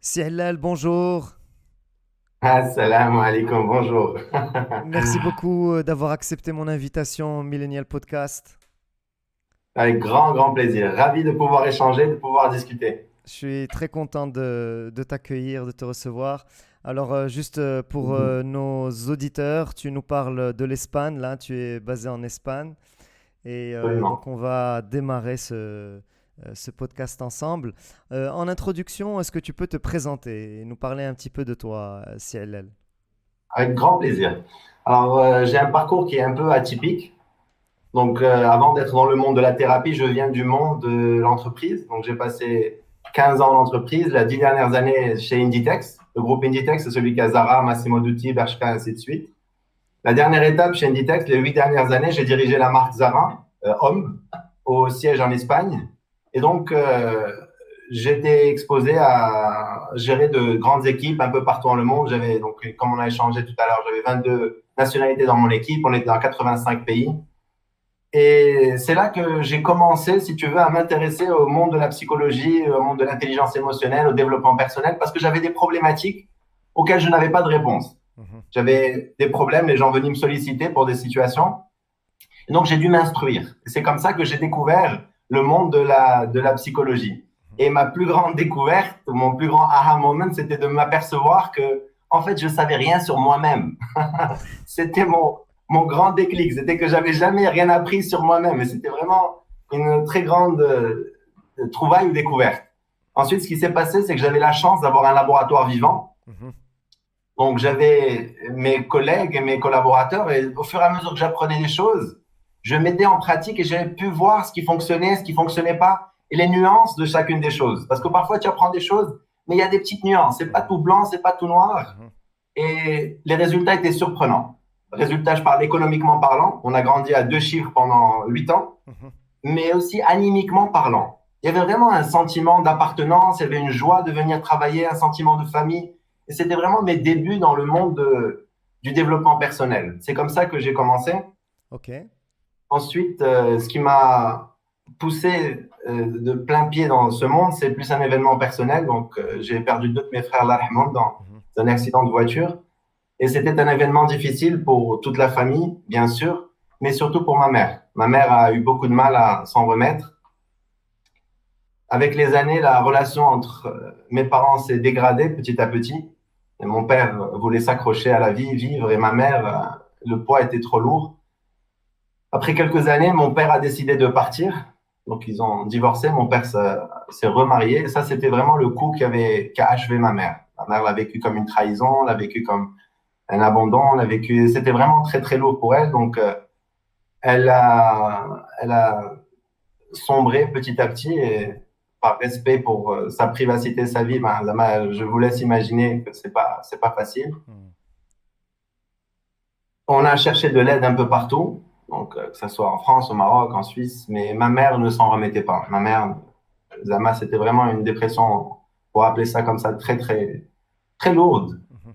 Si Helal, bonjour. Assalamu alaikum, bonjour. Merci beaucoup d'avoir accepté mon invitation au Millennial Podcast. Avec grand, grand plaisir. Ravi de pouvoir échanger, de pouvoir discuter. Je suis très content de t'accueillir, de te recevoir. Alors, juste pour Mhm. nos auditeurs, tu nous parles de l'Espagne. Là, tu es basé en Espagne. Et donc, Absolument. on va démarrer ce podcast ensemble. En introduction, est-ce que tu peux te présenter et nous parler un petit peu de toi, Si Helal? Avec grand plaisir. Alors, j'ai un parcours qui est un peu atypique. Donc, avant d'être dans le monde de la thérapie, je viens du monde de l'entreprise. Donc, j'ai passé 15 ans en entreprise, les 10 dernières années chez Inditex. Le groupe Inditex, c'est celui qui a Zara, Massimo Dutti, Bershka, ainsi de suite. La dernière étape chez Inditex, les 8 dernières années, j'ai dirigé la marque Zara, homme, au siège en Espagne. Et donc, j'étais exposé à gérer de grandes équipes un peu partout dans le monde. J'avais, donc, comme on a échangé tout à l'heure, j'avais 22 nationalités dans mon équipe. On était dans 85 pays. Et c'est là que j'ai commencé, si tu veux, à m'intéresser au monde de la psychologie, au monde de l'intelligence émotionnelle, au développement personnel, parce que j'avais des problématiques auxquelles je n'avais pas de réponse. Mhm. J'avais des problèmes, les gens venaient me solliciter pour des situations. Et donc, j'ai dû m'instruire. C'est comme ça que j'ai découvert le monde de la psychologie. Et ma plus grande découverte, mon plus grand aha moment, c'était de m'apercevoir que, en fait, je savais rien sur moi-même. C'était mon grand déclic. C'était que j'avais jamais rien appris sur moi-même. Et c'était vraiment une très grande trouvaille ou découverte. Ensuite, ce qui s'est passé, c'est que j'avais la chance d'avoir un laboratoire vivant. Mhm. Donc, j'avais mes collègues et mes collaborateurs, et au fur et à mesure que j'apprenais des choses, je mettais en pratique et j'avais pu voir ce qui fonctionnait, ce qui fonctionnait pas, et les nuances de chacune des choses. Parce que parfois, tu apprends des choses, mais il y a des petites nuances. C'est pas Mhm. tout blanc, c'est pas tout noir. Mhm. Et les résultats étaient surprenants. Résultats, je parle économiquement parlant. On a grandi à 2 chiffres pendant 8 ans, Mhm. mais aussi animiquement parlant. Il y avait vraiment un sentiment d'appartenance, il y avait une joie de venir travailler, un sentiment de famille. Et c'était vraiment mes débuts dans le monde du développement personnel. C'est comme ça que j'ai commencé. Ok. Ensuite, ce qui m'a poussé de plein pied dans ce monde, c'est plus un événement personnel. Donc, j'ai perdu deux de mes frères, Allah yarhamhum, dans Mhm. un accident de voiture. Et c'était un événement difficile pour toute la famille, bien sûr, mais surtout pour ma mère. Ma mère a eu beaucoup de mal à s'en remettre. Avec les années, la relation entre mes parents s'est dégradée petit à petit. Et mon père voulait s'accrocher à la vie, vivre, et ma mère, le poids était trop lourd. Après quelques années, mon père a décidé de partir. Donc, ils ont divorcé. Mon père s'est remarié. Et ça, c'était vraiment le coup qui a achevé ma mère. Ma mère l'a vécu comme une trahison, l'a vécu comme un abandon, l'a vécu. C'était vraiment très, très lourd pour elle. Donc, elle a sombré petit à petit et par respect pour sa privacité, sa vie, ben, je vous laisse imaginer que c'est pas facile. Mhm. On a cherché de l'aide un peu partout, donc que ce soit en France, au Maroc, en Suisse, mais ma mère ne s'en remettait pas. Ma mère, Zama, c'était vraiment une dépression, pour appeler ça comme ça, très, très, très lourde. Mhm.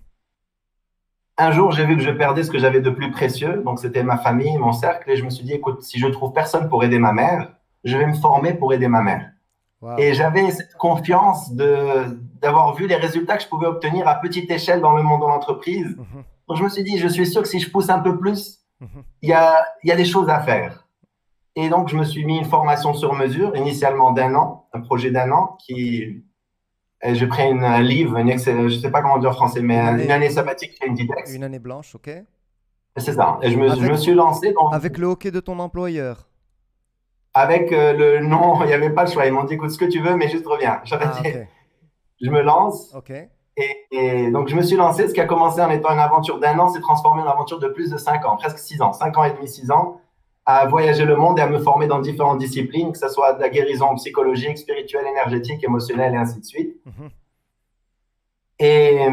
Un jour, j'ai vu que je perdais ce que j'avais de plus précieux, donc c'était ma famille, mon cercle, et je me suis dit, écoute, si je trouve personne pour aider ma mère, je vais me former pour aider ma mère. Wow. Et j'avais cette confiance d'avoir vu les résultats que je pouvais obtenir à petite échelle dans le monde de l'entreprise. Mhm. Donc je me suis dit, je suis sûr que si je pousse un peu plus, Mhm. il y a des choses à faire. Et donc, je me suis mis une formation sur mesure, initialement d'1 an, un projet d'1 an, et j'ai pris un livre, je ne sais pas comment dire en français, mais Une une année, année sabbatique chez Inditex. une année blanche, ok. C'est ça. Et je me Avec, suis lancé avec le hockey de ton employeur. avec le nom, il n'y avait pas le choix. Ils m'ont dit, écoute ce que tu veux, mais juste reviens. J'aurais Ah, dit, ok. je me lance. Ok. Et donc, je me suis lancé. Ce qui a commencé en étant une aventure d'1 an s'est transformé en une aventure de plus de 5 ans, presque 6 ans, 5 ans et demi, 6 ans, à voyager le monde et à me former dans différentes disciplines, que ce soit de la guérison psychologique, spirituelle, énergétique, émotionnelle et ainsi de suite. Mhm. Et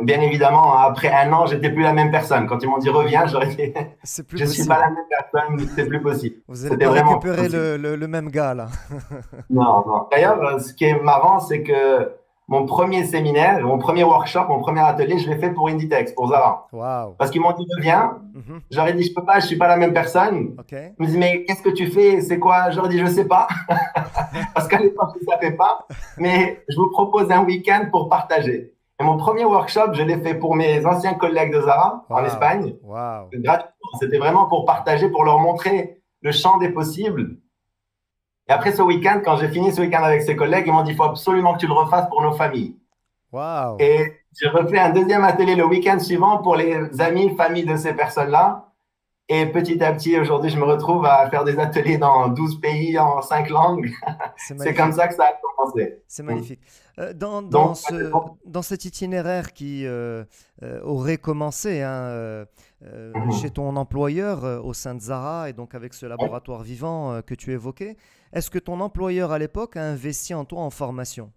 bien évidemment, après 1 an, j'étais plus la même personne. Quand ils m'ont dit reviens, j'aurais dit C'est plus je suis pas possible. la même personne, c'est plus possible. Vous n'allez C'était pas vraiment plus récupérer possible. le même gars là. Non, non. D'ailleurs, ce qui est marrant, c'est que mon premier séminaire, mon premier workshop, mon premier atelier, je l'ai fait pour Inditex, pour Zara. Waouh. Parce qu'ils m'ont dit, viens. Mhm. J'aurais dit, je peux pas, je suis pas la même personne. Ok. Ils me disent, mais qu'est-ce que tu fais? C'est quoi? J'aurais dit, je sais pas. Parce qu'à l'époque, je ne savais pas. Mais je vous propose un week-end pour partager. Et mon premier workshop, je l'ai fait pour mes anciens collègues de Zara en Waouh. Espagne. Waouh. Gratuitement. C'était vraiment pour partager, pour leur montrer le champ des possibles. Et après ce week-end, quand j'ai fini ce week-end avec ces collègues, ils m'ont dit, il faut absolument que tu le refasses pour nos familles. Waouh. Et j'ai refait un deuxième atelier le week-end suivant pour les amis, familles de ces personnes-là. Et petit à petit, aujourd'hui, je me retrouve à faire des ateliers dans 12 pays en 5 langues. C'est C'est comme magnifique. ça que ça a commencé. C'est magnifique. Donc, Dans cet itinéraire qui aurait commencé chez ton employeur au sein de Zara et donc avec ce laboratoire vivant que tu évoquais, est-ce que ton employeur à l'époque a investi en toi en formation?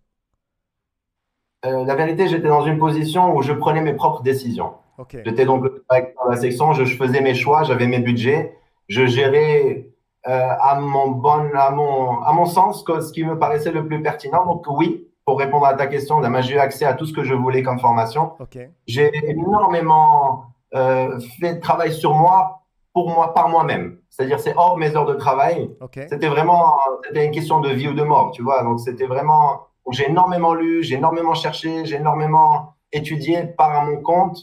la vérité, j'étais dans une position où je prenais mes propres décisions. Ok, J'étais donc le directeur de la section, je faisais mes choix, j'avais mes budgets, je gérais à mon sens ce qui me paraissait le plus pertinent. Donc oui, pour répondre à ta question, j'ai eu accès à tout ce que je voulais comme formation. ok, J'ai énormément fait de travail sur moi, pour moi, par moi-même. C'est-à-dire, c'est hors mes heures de travail. ok. C'était une question de vie ou de mort, tu vois. Donc, c'était vraiment, donc, j'ai énormément lu, j'ai énormément cherché, j'ai énormément étudié par mon compte.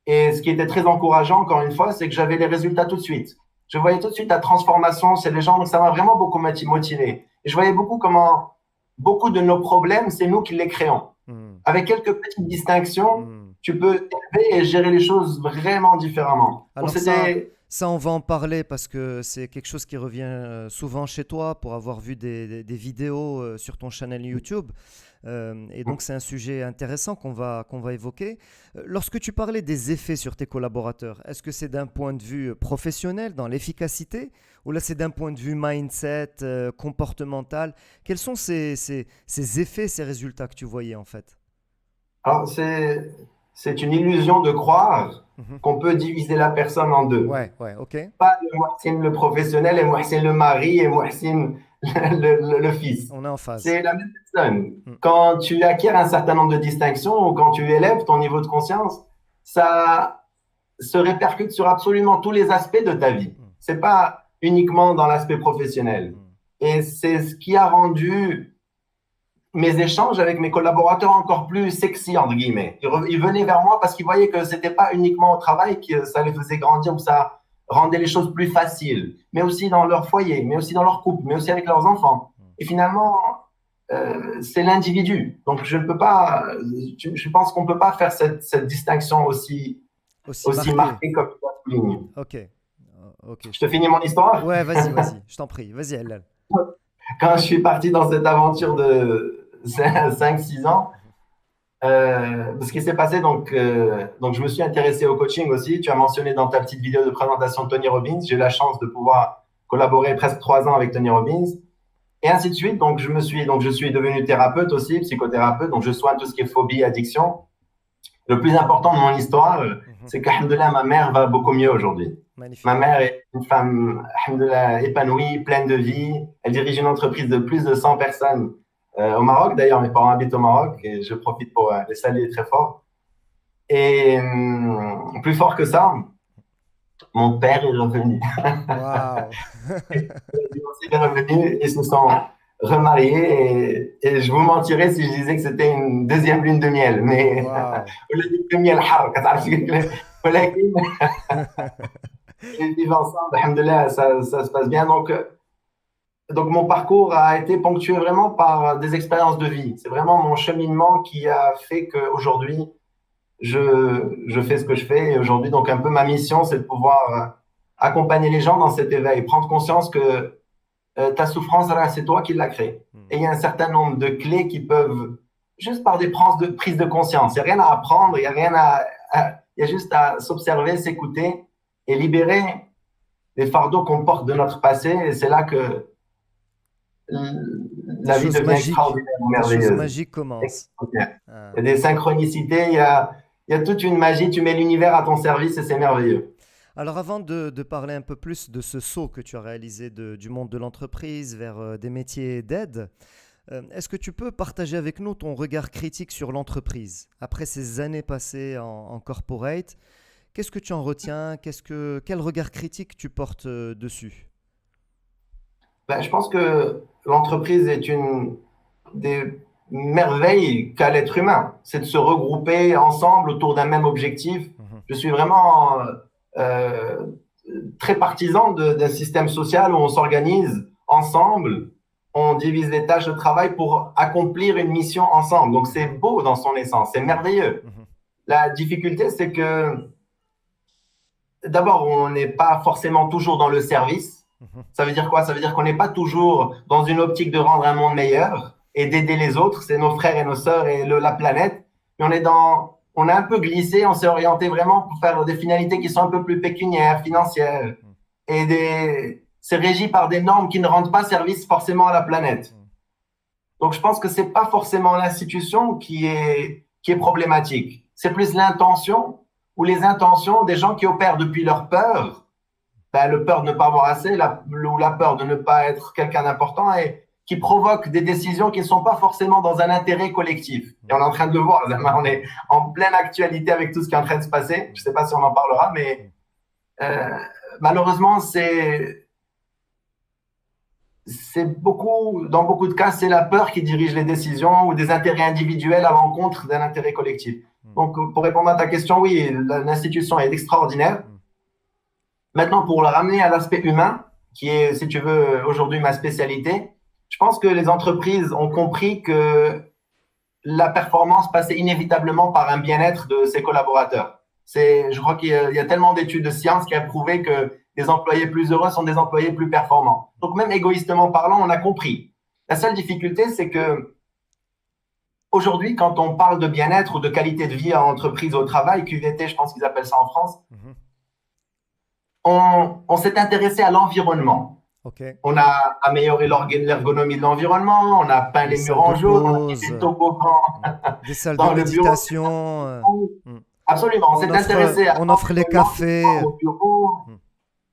Et ce qui était très encourageant, encore une fois, c'est que j'avais les résultats tout de suite. Je voyais tout de suite la transformation chez les gens, donc ça m'a vraiment beaucoup motivé. Et je voyais beaucoup comment, beaucoup de nos problèmes, c'est nous qui les créons. Hmm, Avec quelques petites distinctions, hmm. tu peux élever et gérer les choses vraiment différemment. Donc Alors c'était ça, on va en parler parce que c'est quelque chose qui revient souvent chez toi pour avoir vu des vidéos sur ton channel YouTube. Et donc, c'est un sujet intéressant qu'on va évoquer. Lorsque tu parlais des effets sur tes collaborateurs, est-ce que c'est d'un point de vue professionnel, dans l'efficacité, ou là, c'est d'un point de vue mindset, comportemental? Quels sont ces effets, ces résultats que tu voyais en fait? alors c'est une illusion de croire Mhm. qu'on peut diviser la personne en deux. Ouais, ouais, ok. Pas le Mohsin le professionnel et Mohsin le mari et Mohsin le fils. On est en phase. C'est la même personne. Mm. Quand tu acquiers un certain nombre de distinctions ou quand tu élèves ton niveau de conscience, ça se répercute sur absolument tous les aspects de ta vie. Mm. C'est pas uniquement dans l'aspect professionnel. Mm. Et c'est ce qui a rendu mes échanges avec mes collaborateurs encore plus sexy, entre guillemets. Ils venaient vers moi parce qu'ils voyaient que c'était pas uniquement au travail que ça les faisait grandir ou ça rendait les choses plus faciles, mais aussi dans leur foyer, mais aussi dans leur couple, mais aussi avec leurs enfants. Et finalement, c'est l'individu. Donc, je ne peux pas, je pense qu'on ne peut pas faire cette distinction Aussi aussi marqué. marquée comme tu l'as souligné. Ok. Ok. Je te finis mon histoire. Ouais, vas-y, vas-y. Je t'en prie. Vas-y, Hélène. Quand je suis parti dans cette aventure de 5-6 ans, ce qui s'est passé, donc je me suis intéressé au coaching aussi. Tu as mentionné dans ta petite vidéo de présentation Tony Robbins. J'ai eu la chance de pouvoir collaborer presque 3 ans avec Tony Robbins et ainsi de suite. Donc je suis devenu thérapeute aussi, psychothérapeute. Donc je soigne tout ce qui est phobie, addiction. Le plus important de mon histoire, Mhm. c'est qu'alhamdoulilah, ma mère va beaucoup mieux aujourd'hui. Ma Magnifique. mère est une femme alhamdoulilah, épanouie, pleine de vie. Elle dirige une entreprise de plus de 100 personnes au Maroc. D'ailleurs, mes parents habitent au Maroc et je profite pour les saluer très fort. Et plus fort que ça, mon père est revenu. Waouh. Il est revenu, ils se sont remariés et je vous mentirais si je disais que c'était une deuxième lune de miel. Mais Waouh. ولا ديك miel حار كتعرف ولكن ils vivent ensemble, alhamdoulilah, ça se passe bien. Donc, mon parcours a été ponctué vraiment par des expériences de vie. C'est vraiment mon cheminement qui a fait qu'aujourd'hui, je fais ce que je fais. Et aujourd'hui, donc, un peu ma mission, c'est de pouvoir accompagner les gens dans cet éveil, prendre conscience que ta souffrance, là, c'est toi qui l'as créée. Et il y a un certain nombre de clés qui peuvent, juste par des prises de conscience, il n'y a rien à apprendre, il y a rien il y a juste à s'observer, s'écouter et libérer les fardeaux qu'on porte de notre passé. Et c'est là que Des la vie choses devient magiques. extraordinaire, Des choses merveilleuse. magiques commencent. Extraordinaire. Ah. Il y a des synchronicités, il y a toute une magie. Tu mets l'univers à ton service et c'est merveilleux. Alors avant de parler un peu plus de ce saut que tu as réalisé du monde de l'entreprise vers des métiers d'aide, Est-ce que tu peux partager avec nous ton regard critique sur l'entreprise après ces années passées en corporate? Qu'est-ce que tu en retiens? Quel regard critique tu portes dessus? Ben, je pense que l'entreprise est une des merveilles qu'a l'être humain. C'est de se regrouper ensemble autour d'un même objectif. Mhm, Je suis vraiment euh, très partisan d'un système social où on s'organise ensemble, on divise les tâches de travail pour accomplir une mission ensemble. Donc c'est beau dans son essence, c'est merveilleux. mhm, La difficulté, c'est que d'abord, on n'est pas forcément toujours dans le service. mhm, Ça veut dire quoi? Ça veut dire qu'on n'est pas toujours dans une optique de rendre un monde meilleur et d'aider les autres, c'est nos frères et nos sœurs et la planète. Mais on a un peu glissé, on s'est orienté vraiment pour faire des finalités qui sont un peu plus pécuniaires, financières, mhm, et c'est régi par des normes qui ne rendent pas service forcément à la planète. mhm. Donc, je pense que c'est pas forcément l'institution qui est problématique. C'est plus l'intention ou les intentions des gens qui opèrent depuis leur peur, ben, le peur de ne pas avoir assez, ou la peur de ne pas être quelqu'un d'important et qui provoquent des décisions qui ne sont pas forcément dans un intérêt collectif. Et on est en train de le voir, on est en pleine actualité avec tout ce qui est en train de se passer. Je ne sais pas si on en parlera, mais euh, malheureusement, dans beaucoup de cas, c'est la peur qui dirige les décisions ou des intérêts individuels à l'encontre d'un intérêt collectif. Donc, pour répondre à ta question, oui, l'institution est extraordinaire. Maintenant, pour le ramener à l'aspect humain, qui est, si tu veux, aujourd'hui ma spécialité, je pense que les entreprises ont compris que la performance passait inévitablement par un bien-être de ses collaborateurs. Je crois qu'il y a tellement d'études de science qui ont prouvé que des employés plus heureux sont des employés plus performants. Donc, même égoïstement parlant, on a compris. La seule difficulté, c'est que aujourd'hui, quand on parle de bien-être ou de qualité de vie en entreprise au travail, QVT, je pense qu'ils appellent ça en France, Mhm. on s'est intéressé à l'environnement. Ok. On a amélioré l'ergonomie de l'environnement, on a peint Les les murs salles de en jaune, on a mis pause, des toboggans des salles de dans le bureau. méditation. Mm. Absolument, on s'est intéressé à On offre les cafés. au bureau, Mm.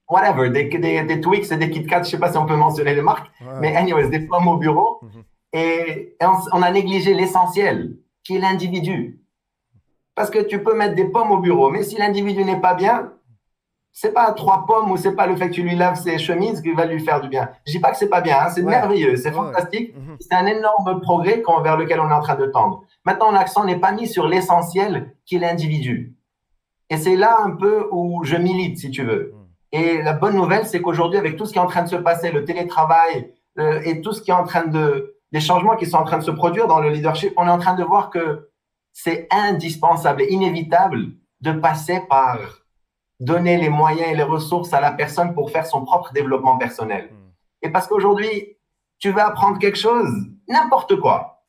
whatever, des Twix et des Kit Kat, je ne sais pas si on peut mentionner les marques, mais Ouais. anyways, des pommes au bureau. Mhm. Et on a négligé l'essentiel, qui est l'individu. Parce que tu peux mettre des pommes au bureau, mais si l'individu n'est pas bien, c'est pas 3 pommes ou c'est pas le fait que tu lui laves ses chemises qui va lui faire du bien. Je dis pas que c'est pas bien, hein, c'est Ouais. merveilleux, c'est Ouais, ouais. fantastique, Mhm. c'est un énorme progrès vers lequel on est en train de tendre. Maintenant, l'accent n'est pas mis sur l'essentiel qui est l'individu. Et c'est là un peu où je milite, si tu veux. Mm. Et la bonne nouvelle, c'est qu'aujourd'hui, avec tout ce qui est en train de se passer, le télétravail et tout ce qui est en train les changements qui sont en train de se produire dans le leadership, on est en train de voir que c'est indispensable et inévitable de passer par donner les moyens et les ressources à la personne pour faire son propre développement personnel. Mm. Et parce qu'aujourd'hui, tu veux apprendre quelque chose, n'importe quoi.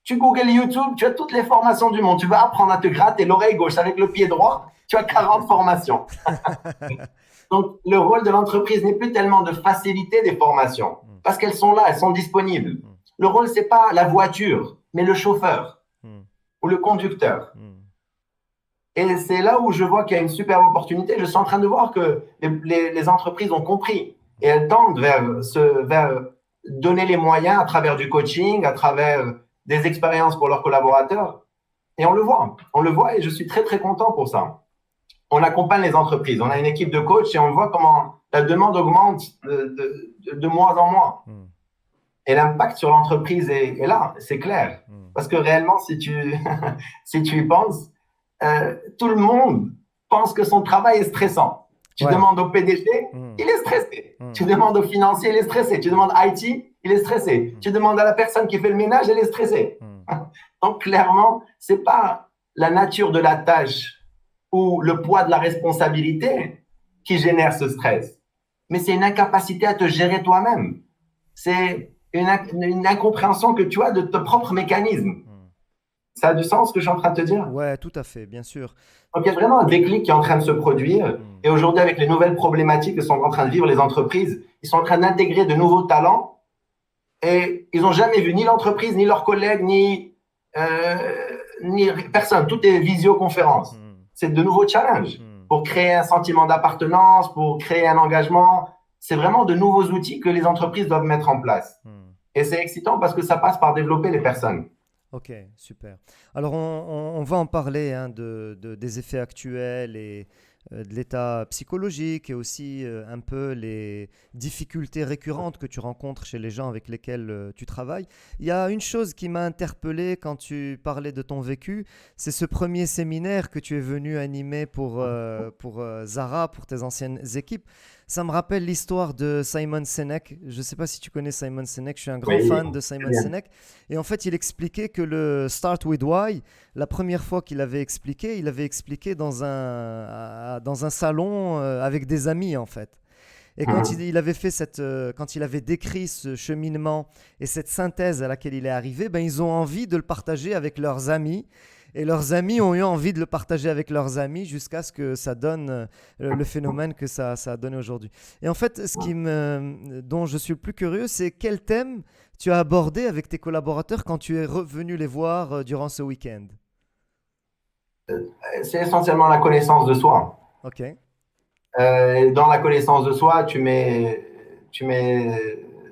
Tu googles YouTube, tu as toutes les formations du monde. Tu vas apprendre à te gratter l'oreille gauche avec le pied droit, tu as 40 formations. Donc, le rôle de l'entreprise n'est plus tellement de faciliter des formations, parce qu'elles sont là, elles sont disponibles. Le rôle, c'est pas la voiture, mais le chauffeur ou le conducteur. Et c'est là où je vois qu'il y a une super opportunité. Je suis en train de voir que les entreprises ont compris et elles tendent vers donner les moyens à travers du coaching, à travers des expériences pour leurs collaborateurs. Et on le voit et je suis très, très content pour ça. On accompagne les entreprises, on a une équipe de coachs et on voit comment la demande augmente de mois en mois. Et l'impact sur l'entreprise est là, c'est clair. Parce que réellement, si tu y penses, tout le monde pense que son travail est stressant. Tu demandes au PDG, il est stressé. Tu demandes au financier, il est stressé. Tu demandes à IT, il est stressé. Tu demandes à la personne qui fait le ménage, elle est stressée. Donc, clairement, ce n'est pas la nature de la tâche ou le poids de la responsabilité qui génère ce stress. Mais c'est une incapacité à te gérer toi-même. C'est une incompréhension que tu as de tes propres mécanismes. Ça a du sens ce que je suis en train de te dire? Ouais, tout à fait, bien sûr. Donc, il y a vraiment un déclic qui est en train de se produire. Et aujourd'hui, avec les nouvelles problématiques que sont en train de vivre les entreprises, ils sont en train d'intégrer de nouveaux talents et ils n'ont jamais vu ni l'entreprise, ni leurs collègues, ni personne. Tout est visioconférence. C'est de nouveaux challenges pour créer un sentiment d'appartenance, pour créer un engagement. C'est vraiment de nouveaux outils que les entreprises doivent mettre en place. Et c'est excitant parce que ça passe par développer les personnes. Ok, super. Alors, on va en parler hein, des effets actuels et de l'état psychologique et aussi un peu les difficultés récurrentes que tu rencontres chez les gens avec lesquels tu travailles. Il y a une chose qui m'a interpellé quand tu parlais de ton vécu, c'est ce premier séminaire que tu es venu animer pour Zara, pour tes anciennes équipes. Ça me rappelle l'histoire de Simon Sinek. Je ne sais pas si tu connais Simon Sinek, je suis un grand Oui, fan de très Simon bien. Sinek. Et en fait, il expliquait que le Start with Why, la première fois qu'il avait expliqué, il avait expliqué dans un salon avec des amis, en fait. Et quand Mhm. il avait fait quand il avait décrit ce cheminement et cette synthèse à laquelle il est arrivé, ben, ils ont envie de le partager avec leurs amis. Et leurs amis ont eu envie de le partager avec leurs amis jusqu'à ce que ça donne le phénomène que ça a donné aujourd'hui. Et en fait, dont je suis le plus curieux, c'est quel thème tu as abordé avec tes collaborateurs quand tu es revenu les voir durant ce week-end. C'est essentiellement la connaissance de soi. Ok. Dans la connaissance de soi, tu mets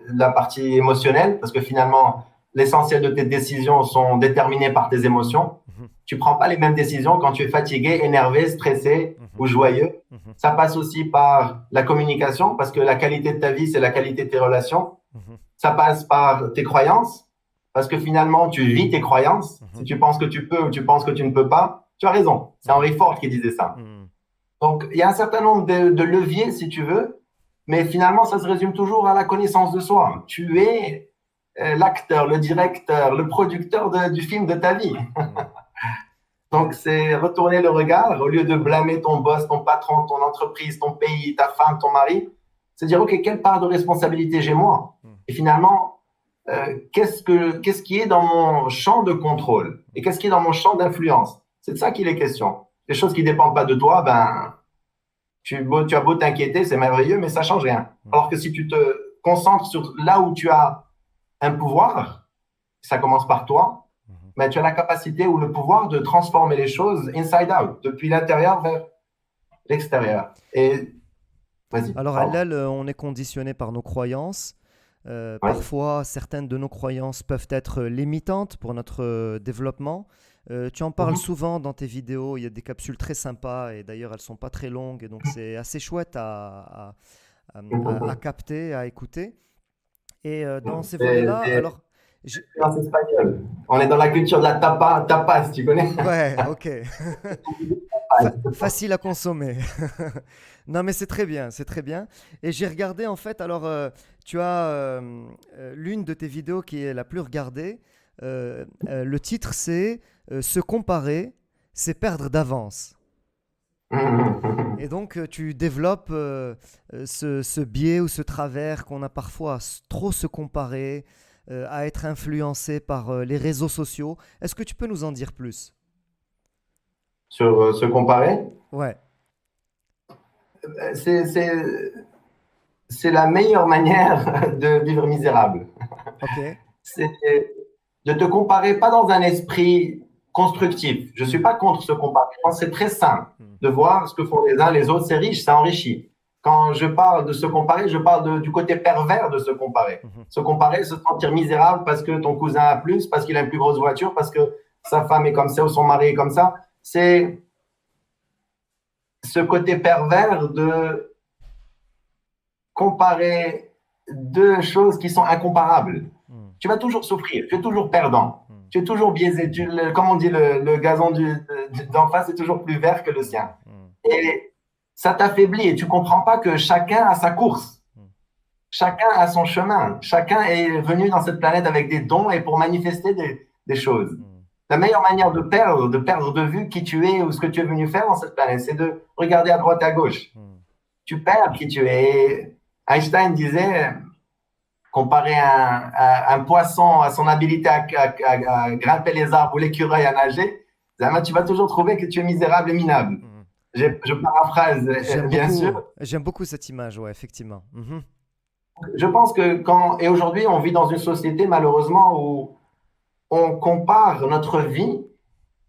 la partie émotionnelle, parce que finalement, l'essentiel de tes décisions sont déterminées par tes émotions. Mhm, Tu prends pas les mêmes décisions quand tu es fatigué, énervé, stressé mhm, ou joyeux. mhm, Ça passe aussi par la communication, parce que la qualité de ta vie, c'est la qualité de tes relations. mhm, Ça passe par tes croyances, parce que finalement, tu vis tes croyances. Si mhm, tu penses que tu peux ou tu penses que tu ne peux pas, tu as raison. C'est mhm, Henry Ford qui disait ça. mhm, Donc, il y a un certain nombre de leviers, si tu veux, mais finalement, ça se résume toujours à la connaissance de soi. Tu es l'acteur, le directeur, le producteur du film de ta vie. mhm. Donc, c'est retourner le regard, au lieu de blâmer ton boss, ton patron, ton entreprise, ton pays, ta femme, ton mari, c'est dire, OK, quelle part de responsabilité j'ai moi? Et finalement, qu'est-ce qui est dans mon champ de contrôle? Et qu'est-ce qui est dans mon champ d'influence? C'est de ça qu'il est question. Les choses qui ne dépendent pas de toi, ben, tu as beau t'inquiéter, c'est merveilleux, mais ça change rien. Alors que si tu te concentres sur là où tu as un pouvoir, ça commence par toi, Mhm. mais tu as la capacité ou le pouvoir de transformer les choses inside out, depuis l'intérieur vers l'extérieur. Et vas-y, Alors, pardon. Hallel, on est conditionné par nos croyances. Ouais. Parfois, certaines de nos croyances peuvent être limitantes pour notre développement. Tu en parles Mhm. souvent dans tes vidéos. Il y a des capsules très sympas et d'ailleurs, elles sont pas très longues et donc c'est assez chouette à capter, à écouter. Et dans ces volets-là, C'est alors, j'ai- l'influence espagnole. On est dans la culture de la tapas, tu connais? ouais, ok. Facile à consommer. Non, mais c'est très bien, c'est très bien. Et j'ai regardé en fait, alors tu as l'une de tes vidéos qui est la plus regardée. Le titre c'est Se comparer, c'est perdre d'avance. Et donc tu développes ce biais ou ce travers qu'on a parfois trop se comparer, à être influencé par les réseaux sociaux. Est-ce que tu peux nous en dire plus? Sur se comparer. Ouais, C'est, c'est, c'est la meilleure manière de vivre misérable. ok. C'est de te comparer pas dans un esprit constructif. Je suis pas contre se comparer. Je pense que c'est très sain Hmm. de voir ce que font les uns les autres. C'est riche, ça enrichit. Quand je parle de se comparer, je parle du côté pervers de se comparer. Mhm. Se comparer, se sentir misérable parce que ton cousin a plus, parce qu'il a une plus grosse voiture, parce que sa femme est comme ça ou son mari est comme ça. C'est ce côté pervers de comparer deux choses qui sont incomparables. Hmm. Tu vas toujours souffrir, tu es toujours perdant, Hmm. tu es toujours biaisé. Comme on dit, le gazon d'en face est toujours plus vert que le Hmm. sien. Hmm. Et ça t'affaiblit et tu comprends pas que chacun a sa course, Hmm. chacun a son chemin, chacun est venu dans cette planète avec des dons et pour manifester des choses. Hmm. La meilleure manière de perdre de vue qui tu es ou ce que tu es venu faire dans cette planète, c'est de regarder à droite et à gauche. Hmm. Tu perds qui tu es. Einstein disait, comparer un poisson à son habilité à grimper les arbres ou l'écureuil à nager, tu vas toujours trouver que tu es misérable et minable. Hmm. Je paraphrase, bien sûr. J'aime beaucoup cette image, ouais, effectivement. Mhm. Je pense que et aujourd'hui, on vit dans une société malheureusement où on compare notre vie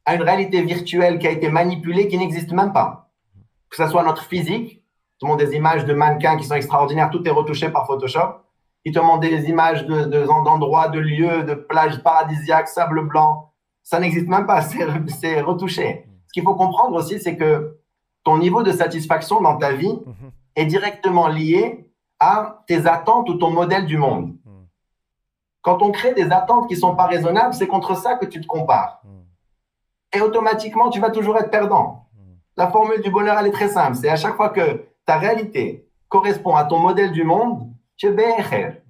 à une réalité virtuelle qui a été manipulée, qui n'existe même pas. Que ce soit notre physique, tout le monde des images de mannequins qui sont extraordinaires, tout est retouché par Photoshop. ils te montrent des images d'endroits, de lieux, de plages paradisiaques, sable blanc. Ça n'existe même pas, c'est retouché. Ce qu'il faut comprendre aussi, c'est que ton niveau de satisfaction dans ta vie est directement lié à tes attentes ou ton modèle du monde. Quand on crée des attentes qui ne sont pas raisonnables, c'est contre ça que tu te compares. Et automatiquement, tu vas toujours être perdant. La formule du bonheur, elle est très simple. C'est à chaque fois que ta réalité correspond à ton modèle du monde, tu es bécher.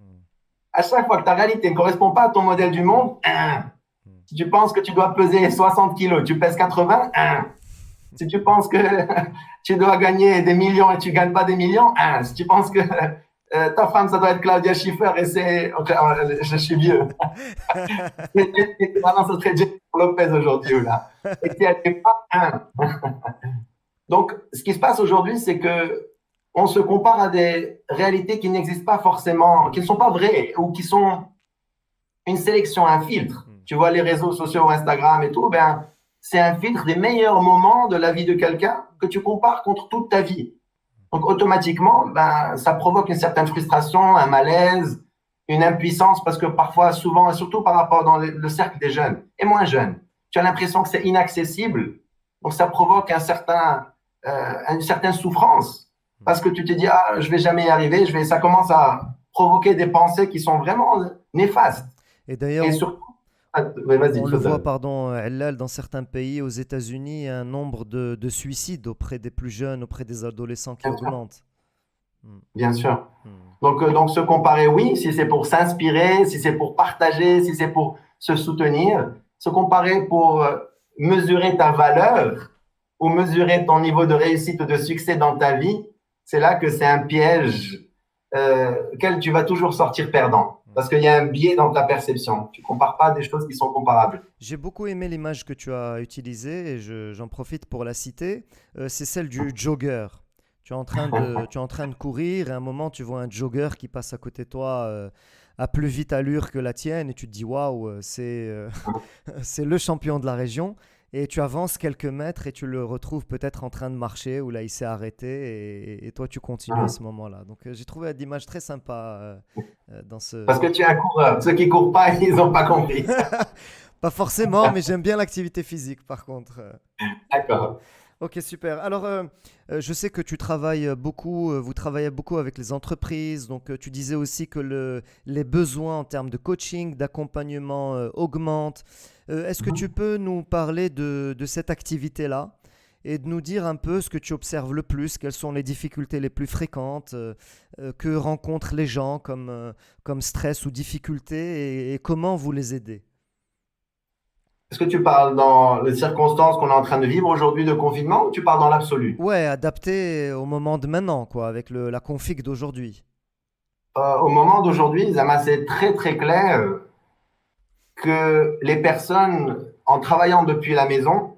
À chaque fois que ta réalité ne correspond pas à ton modèle du monde, si tu penses que tu dois peser 60 kilos, tu pèses 80, si tu penses que tu dois gagner des millions et tu ne gagnes pas des millions, si tu penses que ta femme, ça doit être Claudia Schiffer et c'est… Je suis vieux. Maintenant, ça serait Jennifer Lopez aujourd'hui. Là. Et si elle n'est pas Donc, ce qui se passe aujourd'hui, c'est que on se compare à des réalités qui n'existent pas forcément, qui ne sont pas vraies ou qui sont une sélection, un filtre. Tu vois les réseaux sociaux, Instagram et tout, ben, c'est un filtre des meilleurs moments de la vie de quelqu'un que tu compares contre toute ta vie. Donc, automatiquement, ben, ça provoque une certaine frustration, un malaise, une impuissance, parce que parfois, souvent, et surtout par rapport dans le cercle des jeunes et moins jeunes, tu as l'impression que c'est inaccessible. Donc, ça provoque une certaine souffrance, parce que tu te dis, ah, je vais jamais y arriver, ça commence à provoquer des pensées qui sont vraiment néfastes. Et d'ailleurs, surtout, on le voit, pardon, Ellal, dans certains pays, aux États-Unis, il y a un nombre de suicides auprès des plus jeunes, auprès des adolescents qui augmente. Bien sûr. Donc, se comparer, oui, si c'est pour s'inspirer, si c'est pour partager, si c'est pour se soutenir, se comparer pour mesurer ta valeur ou mesurer ton niveau de réussite ou de succès dans ta vie, c'est là que c'est un piège auquel tu vas toujours sortir perdant. Parce qu'il y a un biais dans ta perception. Tu ne compares pas des choses qui sont comparables. J'ai beaucoup aimé l'image que tu as utilisée et j'en profite pour la citer. C'est celle du jogger. Tu es en train de courir et à un moment, tu vois un jogger qui passe à côté de toi à plus vite allure que la tienne et tu te dis waouh, c'est le champion de la région. Et tu avances quelques mètres et tu le retrouves peut-être en train de marcher ou là il s'est arrêté et toi tu continues à ce moment-là. Donc j'ai trouvé l'image très sympa dans ce… Parce que tu es un coureur. Ceux qui ne courent pas, ils n'ont pas compris. Pas forcément, mais j'aime bien l'activité physique par contre. D'accord. Ok, super. Alors, je sais que tu travailles beaucoup, vous travaillez beaucoup avec les entreprises, donc tu disais aussi que les besoins en termes de coaching, d'accompagnement augmentent. Est-ce que tu peux nous parler de cette activité-là et de nous dire un peu ce que tu observes le plus, quelles sont les difficultés les plus fréquentes que rencontrent les gens comme stress ou difficultés et comment vous les aidez? Est-ce que tu parles dans les circonstances qu'on est en train de vivre aujourd'hui de confinement ou tu parles dans l'absolu? Ouais, adapté au moment de maintenant, quoi, avec la config d'aujourd'hui. Au moment d'aujourd'hui, Zama, c'est très très clair que les personnes, en travaillant depuis la maison,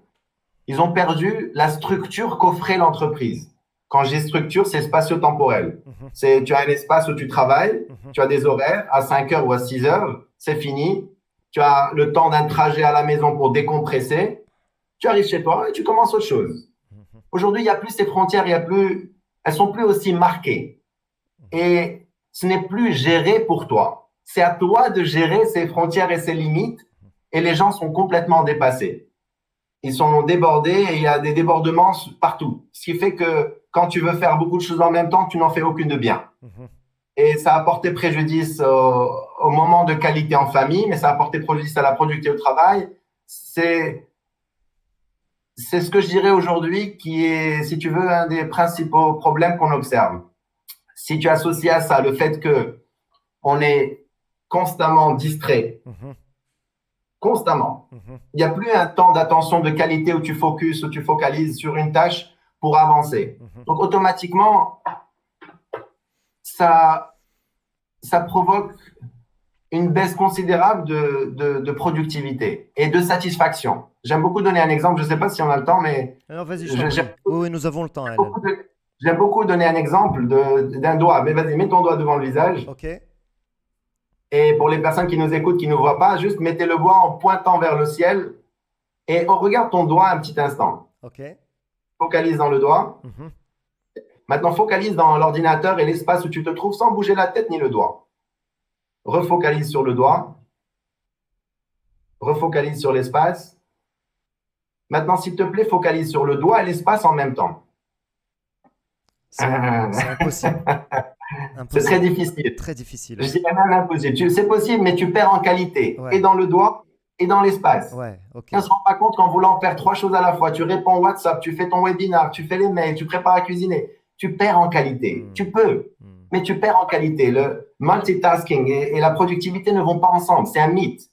ils ont perdu la structure qu'offrait l'entreprise. Quand j'ai structure, c'est spatio-temporel. Tu as un espace où tu travailles, tu as des horaires à 5 heures ou à 6 heures, c'est fini. Tu as le temps d'un trajet à la maison pour décompresser. Tu arrives chez toi et tu commences autre chose. Aujourd'hui, il n'y a plus ces frontières, elles sont plus aussi marquées. Et ce n'est plus géré pour toi. C'est à toi de gérer ces frontières et ces limites. Et les gens sont complètement dépassés. Ils sont débordés et il y a des débordements partout. Ce qui fait que quand tu veux faire beaucoup de choses en même temps, tu n'en fais aucune de bien. Et ça a porté préjudice au moment de qualité en famille, mais ça a porté préjudice à la productivité au travail. C'est ce que je dirais aujourd'hui qui est, si tu veux, un des principaux problèmes qu'on observe. Si tu associes à ça le fait qu'on est constamment distrait, constamment, il n'y a plus un temps d'attention de qualité où tu focuses, où tu focalises sur une tâche pour avancer. Donc, automatiquement, ça provoque une baisse considérable de productivité et de satisfaction. J'aime beaucoup donner un exemple, je ne sais pas si on a le temps, mais… Alors vas-y, oui, nous avons le temps. J'aime beaucoup donner un exemple d'un doigt. Mais vas-y, mets ton doigt devant le visage. Ok. Et pour les personnes qui nous écoutent, qui ne nous voient pas, juste mettez le doigt en pointant vers le ciel et on regarde ton doigt un petit instant. Ok. Focalise dans le doigt. Maintenant, focalise dans l'ordinateur et l'espace où tu te trouves sans bouger la tête ni le doigt. refocalise sur le doigt, refocalise sur l'espace. Maintenant, s'il te plaît, focalise sur le doigt et l'espace en même temps. C'est c'est impossible. C'est très Impossible. difficile. Très difficile, Je ouais. dirais même impossible. C'est possible, mais tu perds en qualité, et Ouais, dans le doigt, et dans l'espace. ouais, ok. Et on ne se rend pas compte qu'en voulant faire trois choses à la fois, tu réponds au WhatsApp, tu fais ton webinar, tu fais les mails, tu prépares à cuisiner, tu perds en qualité. Hmm, Tu peux, hmm. mais tu perds en qualité. Le multitasking et la productivité ne vont pas ensemble. C'est un mythe.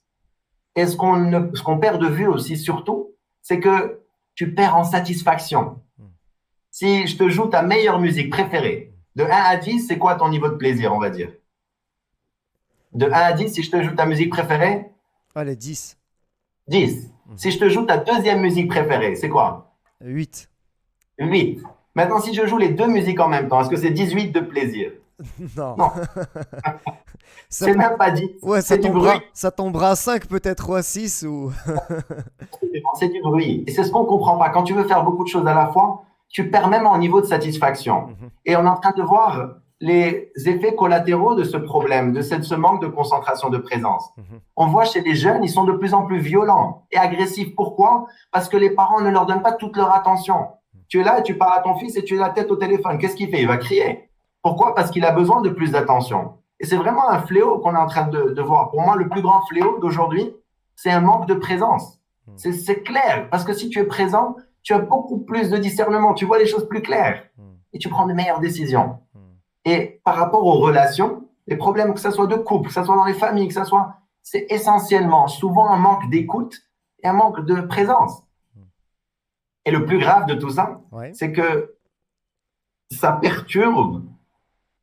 Et ce qu'on perd de vue aussi, surtout, c'est que tu perds en satisfaction. Hmm. Si je te joue ta meilleure musique préférée, de 1 à 10, c'est quoi ton niveau de plaisir, on va dire? De 1 à 10, si je te joue ta musique préférée, Allez, 10. 10. Mhm. Si je te joue ta deuxième musique préférée, c'est quoi? 8. 8. Maintenant, si je joue les deux musiques en même temps, est-ce que c'est 18 de plaisir? Non. Non, Ça, c'est même pas 10, ouais, c'est du bruit. ça tombera à 5 peut-être ou à 6 ou... C'est du bruit. Et c'est ce qu'on comprend pas. Quand tu veux faire beaucoup de choses à la fois, tu perds même en niveau de satisfaction. Mhm, Et on est en train de voir les effets collatéraux de ce problème, de ce manque de concentration, de présence. mhm, On voit chez les jeunes, ils sont de plus en plus violents et agressifs. Pourquoi? Parce que les parents ne leur donnent pas toute leur attention. Tu es là et tu parles à ton fils et tu as la tête au téléphone. Qu'est-ce qu'il fait? Il va crier. Pourquoi? Parce qu'il a besoin de plus d'attention. Et c'est vraiment un fléau qu'on est en train de voir. Pour moi, le plus grand fléau d'aujourd'hui, c'est un manque de présence. mhm, C'est clair, parce que si tu es présent, tu as beaucoup plus de discernement, tu vois les choses plus claires mhm, et tu prends de meilleures décisions. mhm, Et par rapport aux relations, les problèmes, que ce soit de couple, que ce soit dans les familles, que ce soit, c'est essentiellement souvent un manque d'écoute et un manque de présence. mhm. Et le plus grave de tout ça, Ouais. c'est que ça perturbe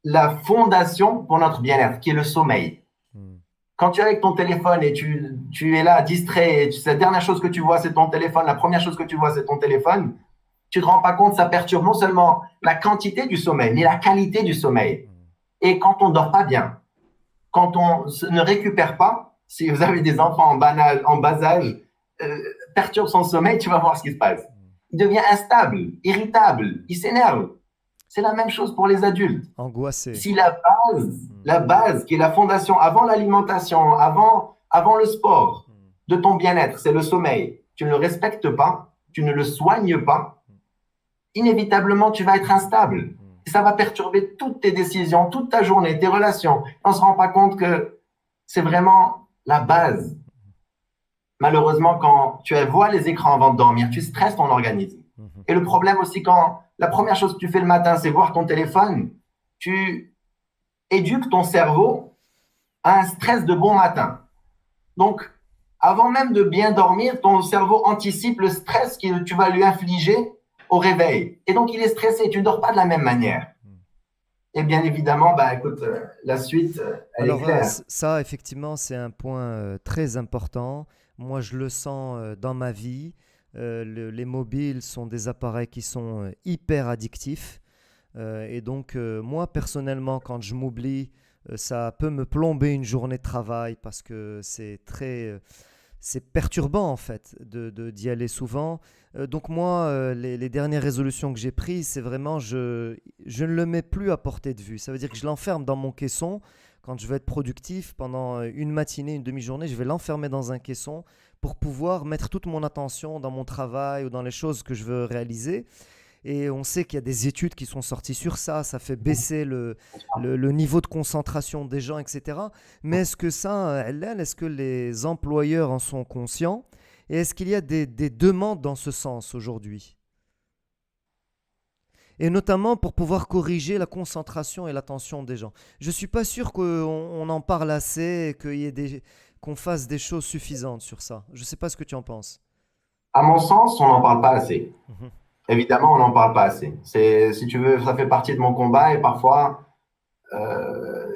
la fondation pour notre bien-être, qui est le sommeil. Mhm, Quand tu es avec ton téléphone et tu es là distrait, et la dernière chose que tu vois, c'est ton téléphone, la première chose que tu vois, c'est ton téléphone, tu te rends pas compte, ça perturbe non seulement la quantité du sommeil, mais la qualité du sommeil. mhm. Et quand on dort pas bien, quand on ne récupère pas, si vous avez des enfants en bas âge, euh, perturbe son sommeil, tu vas voir ce qui se passe. Il devient instable, irritable, il s'énerve. C'est la même chose pour les adultes. Angoissé. Si Mhm, la base qui est la fondation avant l'alimentation, avant le sport, mhm, de ton bien-être, c'est le sommeil. Tu ne le respectes pas, tu ne le soignes pas, inévitablement, tu vas être instable. mhm. Et ça va perturber toutes tes décisions, toute ta journée, tes relations. On ne se rend pas compte que c'est vraiment la base. Malheureusement, quand tu vois les écrans avant de dormir, tu stresses ton organisme. Mhm. Et le problème aussi, quand la première chose que tu fais le matin, c'est voir ton téléphone, tu éduques ton cerveau à un stress de bon matin. Donc, avant même de bien dormir, ton cerveau anticipe le stress que tu vas lui infliger au réveil. Et donc, il est stressé. Tu ne dors pas de la même manière. Et bien évidemment, bah, écoute, la suite, elle est Alors claire. ça, effectivement, c'est un point très important. Moi, je le sens dans ma vie. Les mobiles sont des appareils qui sont hyper addictifs. Et donc, moi, personnellement, quand je m'oublie, ça peut me plomber une journée de travail parce que c'est perturbant en fait d'y aller souvent. Donc moi, les dernières résolutions que j'ai prises, c'est vraiment je ne le mets plus à portée de vue. Ça veut dire que je l'enferme dans mon caisson. Quand je veux être productif pendant une matinée, une demi-journée, je vais l'enfermer dans un caisson pour pouvoir mettre toute mon attention dans mon travail ou dans les choses que je veux réaliser. Et on sait qu'il y a des études qui sont sorties sur ça, ça fait baisser le niveau de concentration des gens, etc. Mais est-ce que ça, Hélène, est-ce que les employeurs en sont conscients? Et est-ce qu'il y a des demandes dans ce sens aujourd'hui? Et notamment pour pouvoir corriger la concentration et l'attention des gens. Je ne suis pas sûr qu'on en parle assez et qu'on fasse des choses suffisantes sur ça. Je ne sais pas ce que tu en penses. À mon sens, on n'en parle pas assez. Mhm, Évidemment, on n'en parle pas assez. Si tu veux, ça fait partie de mon combat et parfois, euh,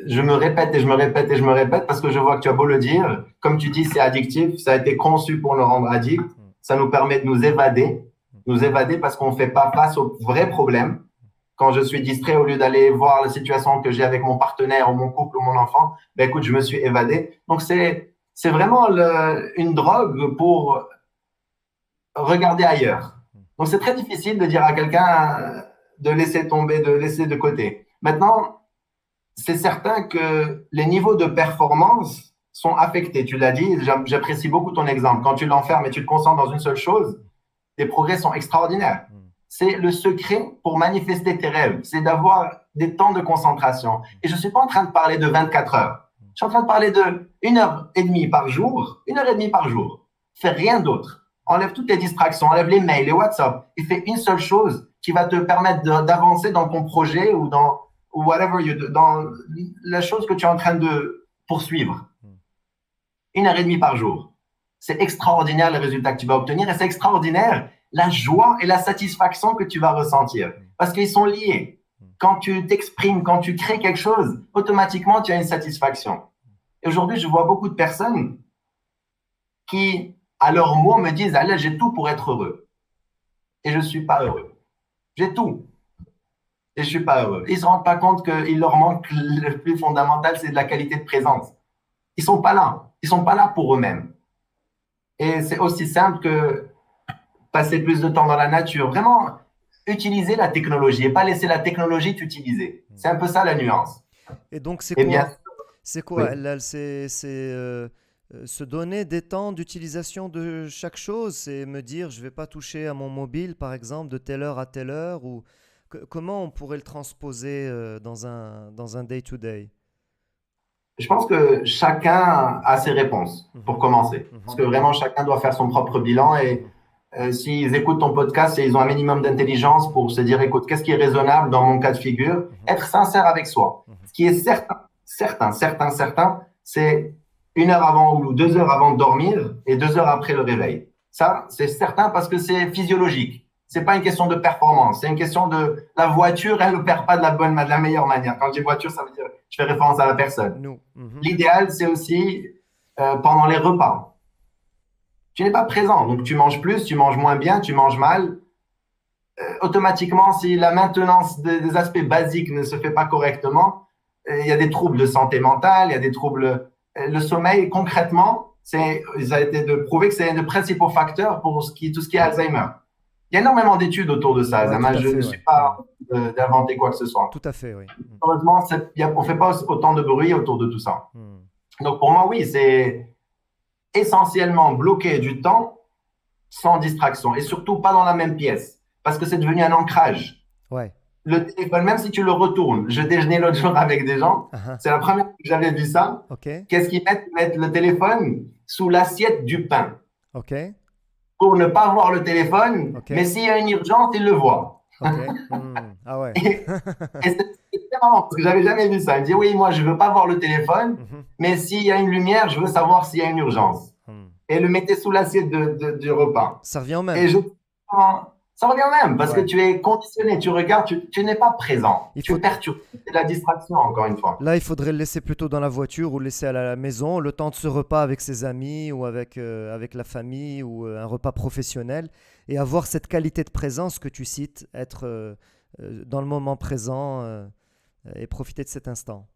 je me répète et je me répète et je me répète parce que je vois que tu as beau le dire, comme tu dis, c'est addictif, ça a été conçu pour nous rendre addicts, mhm, ça nous permet de nous évader parce qu'on ne fait pas face aux vrais problèmes. Quand je suis distrait, au lieu d'aller voir la situation que j'ai avec mon partenaire ou mon couple ou mon enfant, ben écoute, je me suis évadé. Donc c'est vraiment une drogue pour regarder ailleurs. mhm, Donc c'est très difficile de dire à quelqu'un de laisser tomber, de laisser de côté. Maintenant, c'est certain que les niveaux de performance sont affectés. Tu l'as dit, j'apprécie beaucoup ton exemple. Quand tu l'enfermes et tu te concentres dans une seule chose, les progrès sont extraordinaires. C'est le secret pour manifester tes rêves. C'est d'avoir des temps de concentration. Et je ne suis pas en train de parler de 24 heures. Je suis en train de parler de 1 heure et demie par jour. 1 heure et demie par jour. Fais rien d'autre. Enlève toutes les distractions, enlève les mails, les WhatsApp. Et fais une seule chose qui va te permettre d'avancer dans ton projet ou dans dans la chose que tu es en train de poursuivre. 1 heure et demie par jour. C'est extraordinaire les résultats que tu vas obtenir et c'est extraordinaire la joie et la satisfaction que tu vas ressentir parce qu'ils sont liés. Quand tu t'exprimes, quand tu crées quelque chose, automatiquement, tu as une satisfaction. Et aujourd'hui, je vois beaucoup de personnes qui, à leur mot, me disent « Allez, j'ai tout pour être heureux. » Et je ne suis pas heureux. J'ai tout. Et je ne suis pas heureux. Ils ne se rendent pas compte qu'il leur manque le plus fondamental, c'est de la qualité de présence. Ils ne sont pas là. Ils ne sont pas là pour eux-mêmes. Et c'est aussi simple que passer plus de temps dans la nature. Vraiment, utiliser la technologie et pas laisser la technologie t'utiliser. C'est un peu ça la nuance. Et donc, c'est Eh quoi? bien, C'est quoi? oui. Se donner des temps d'utilisation de chaque chose. C'est me dire, je ne vais pas toucher à mon mobile, par exemple, de telle heure à telle heure. Ou comment on pourrait le transposer dans un day-to-day? Je pense que chacun a ses réponses pour Mhm, commencer. Parce mhm, que vraiment, chacun doit faire son propre bilan et mhm, s'ils écoutent ton podcast et ils ont un minimum d'intelligence pour se dire, écoute, qu'est-ce qui est raisonnable dans mon cas de figure? mhm, Être sincère avec soi. mhm. Ce qui est certain, c'est 1 heure avant ou 2 heures avant de dormir et 2 heures après le réveil. Ça, c'est certain parce que c'est physiologique. C'est pas une question de performance, c'est une question de la voiture, elle ne perd pas de la meilleure manière. Quand je dis voiture, ça veut dire, je fais référence à la personne. Nous. Mhm. L'idéal, c'est aussi pendant les repas. Tu n'es pas présent, donc tu manges plus, tu manges moins bien, tu manges mal. Automatiquement, si la maintenance des aspects basiques ne se fait pas correctement, il y a des troubles de santé mentale, il y a des troubles. Le sommeil, concrètement, ça a été prouvé que c'est un des principaux facteurs pour tout ce qui est Alzheimer. Il y a énormément d'études autour de ça, Ouais, tout Zama. à Je ne fait, suis ouais. pas Mhm. d'inventer quoi que ce soit. Tout à fait, oui. Heureusement, on ne fait pas autant de bruit autour de tout ça. Mhm. Donc pour moi, oui, c'est essentiellement bloquer du temps sans distraction et surtout pas dans la même pièce parce que c'est devenu un ancrage. Ouais. Le téléphone, même si tu le retournes, je déjeunais l'autre jour avec des gens, Ah, ah. c'est la première fois que j'avais vu ça. OK. Qu'est-ce qu'ils mettent? Ils mettent le téléphone sous l'assiette du pain OK. pour ne pas voir le téléphone, mais OK. s'il y a une urgence, ils le voient. OK. Hmm. Ah ouais. Et, et c'est très marrant parce que j'avais jamais vu ça. Il me dit oui, moi je veux pas voir le téléphone, Mhm. mais s'il y a une lumière, je veux savoir s'il y a une urgence. Hmm. Et le mettait sous l'assiette du repas. Ça revient au Et même. ça revient même parce que Ouais. tu es conditionné, tu regardes, tu n'es pas présent, Il tu faut, es perturbé. C'est de la distraction, encore une fois. Là, il faudrait le laisser plutôt dans la voiture ou le laisser à la maison, le temps de ce repas avec ses amis ou avec la famille ou un repas professionnel et avoir cette qualité de présence que tu cites, être dans le moment présent et profiter de cet instant.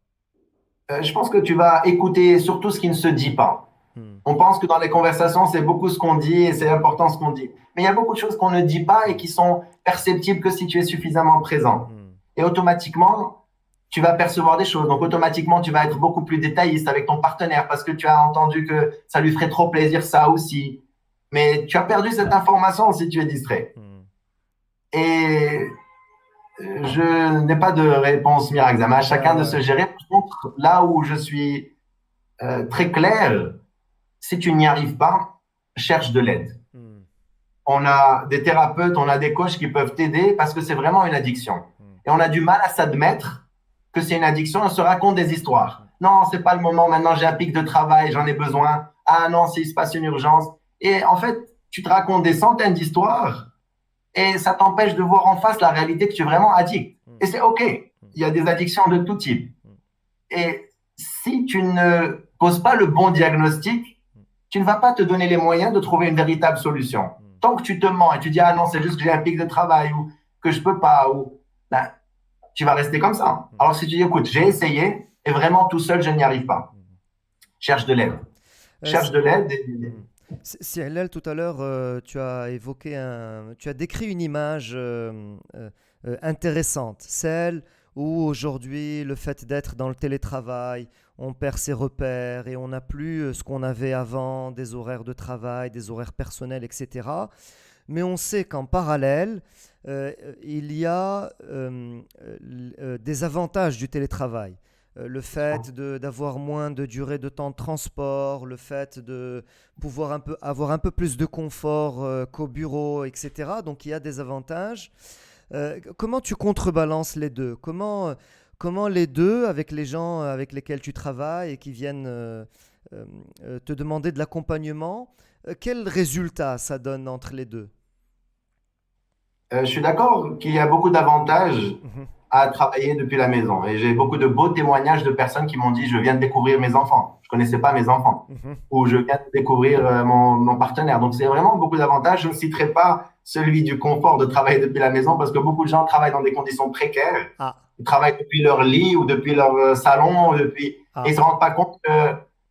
Je pense que tu vas écouter surtout ce qui ne se dit pas. Hmm, On pense que dans les conversations, c'est beaucoup ce qu'on dit et c'est important ce qu'on dit. Mais il y a beaucoup de choses qu'on ne dit pas et qui sont perceptibles que si tu es suffisamment présent. hmm, Et automatiquement, tu vas percevoir des choses. Donc automatiquement, tu vas être beaucoup plus détailliste avec ton partenaire parce que tu as entendu que ça lui ferait trop plaisir ça aussi. Mais tu as perdu cette information si tu es distrait. hmm. Et je n'ai pas de réponse miracle. À Ouais, chacun de ouais. se gérer. Par contre, là où je suis très clair, si tu n'y arrives pas, cherche de l'aide. Hmm, On a des thérapeutes, on a des coachs qui peuvent t'aider parce que c'est vraiment une addiction. hmm, Et on a du mal à s'admettre que c'est une addiction. On se raconte des histoires. hmm. Non, c'est pas le moment. Maintenant, j'ai un pic de travail, j'en ai besoin. Ah non, s'il se passe une urgence. Et en fait, tu te racontes des centaines d'histoires et ça t'empêche de voir en face la réalité que tu es vraiment addict. Hmm, Et c'est OK. hmm, Il y a des addictions de tout type. hmm, Et si tu ne poses pas le bon diagnostic, hmm, tu ne vas pas te donner les moyens de trouver une véritable solution. hmm. Tant que tu te mens et tu dis, ah non, c'est juste que j'ai un pic de travail ou que je peux pas, ou, ben, tu vas rester comme ça. Alors si tu dis, écoute, j'ai essayé et vraiment tout seul, je n'y arrive pas. Cherche de l'aide. Euh, Cherche c- de l'aide. hmm. Cyril, tout à l'heure, tu as évoqué tu as décrit une image intéressante, celle où aujourd'hui, le fait d'être dans le télétravail, on perd ses repères et on n'a plus ce qu'on avait avant, des horaires de travail, des horaires personnels, etc. Mais on sait qu'en parallèle, euh, il y a des avantages du télétravail. Le fait d'avoir moins de durée de temps de transport, le fait de pouvoir avoir un peu plus de confort qu'au bureau, etc. Donc il y a des avantages. Comment tu contrebalances les deux? Comment les deux, avec les gens avec lesquels tu travailles et qui viennent te demander de l'accompagnement, quel résultat ça donne entre les deux? Je suis d'accord qu'il y a beaucoup d'avantages Mhm, à travailler depuis la maison. Et j'ai beaucoup de beaux témoignages de personnes qui m'ont dit, je viens de découvrir mes enfants. Je connaissais pas mes enfants. mhm. Ou je viens de découvrir mon partenaire. Donc, c'est vraiment beaucoup d'avantages. Je ne citerai pas celui du confort de travailler depuis la maison parce que beaucoup de gens travaillent dans des conditions précaires. Ah, Ils travaillent depuis leur lit ou depuis leur salon et ils ah, se rendent pas compte que,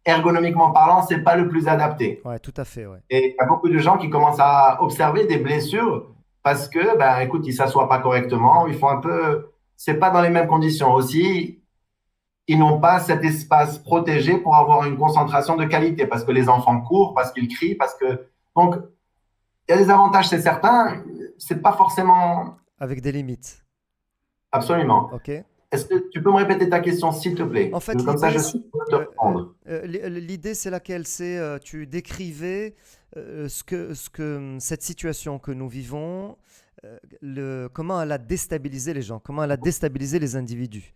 ergonomiquement parlant, c'est pas le plus adapté. ouais, tout à fait, ouais. Et il y a beaucoup de gens qui commencent à observer des blessures parce que, ben, écoute, ils s'assoient pas correctement, ils font un peu, c'est pas dans les mêmes conditions. Aussi, ils n'ont pas cet espace protégé pour avoir une concentration de qualité parce que les enfants courent, parce qu'ils crient, donc, il y a des avantages, c'est certain. C'est pas forcément Avec des limites, absolument. ok? Est-ce que tu peux me répéter ta question, s'il te En plaît? fait, Comme ça, je suis sûr de te répondre. l'idée, c'est laquelle? C'est, tu décrivais cette situation que nous vivons, comment elle a déstabilisé les gens, comment elle a déstabilisé les individus.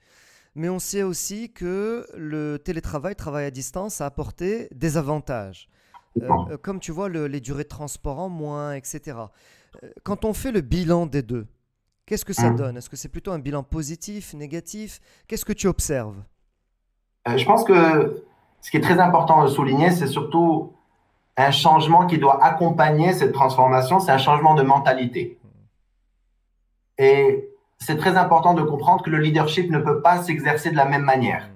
Mais on sait aussi que le télétravail, travail à distance, a apporté des avantages. Comme tu vois, les durées de transport en moins, etc. Quand on fait le bilan des deux, qu'est-ce que ça donne? Est-ce que c'est plutôt un bilan positif, négatif? Qu'est-ce que tu observes? Je pense que ce qui est très important de souligner, c'est surtout un changement qui doit accompagner cette transformation, c'est un changement de mentalité. Et c'est très important de comprendre que le leadership ne peut pas s'exercer de la même manière. Hmm.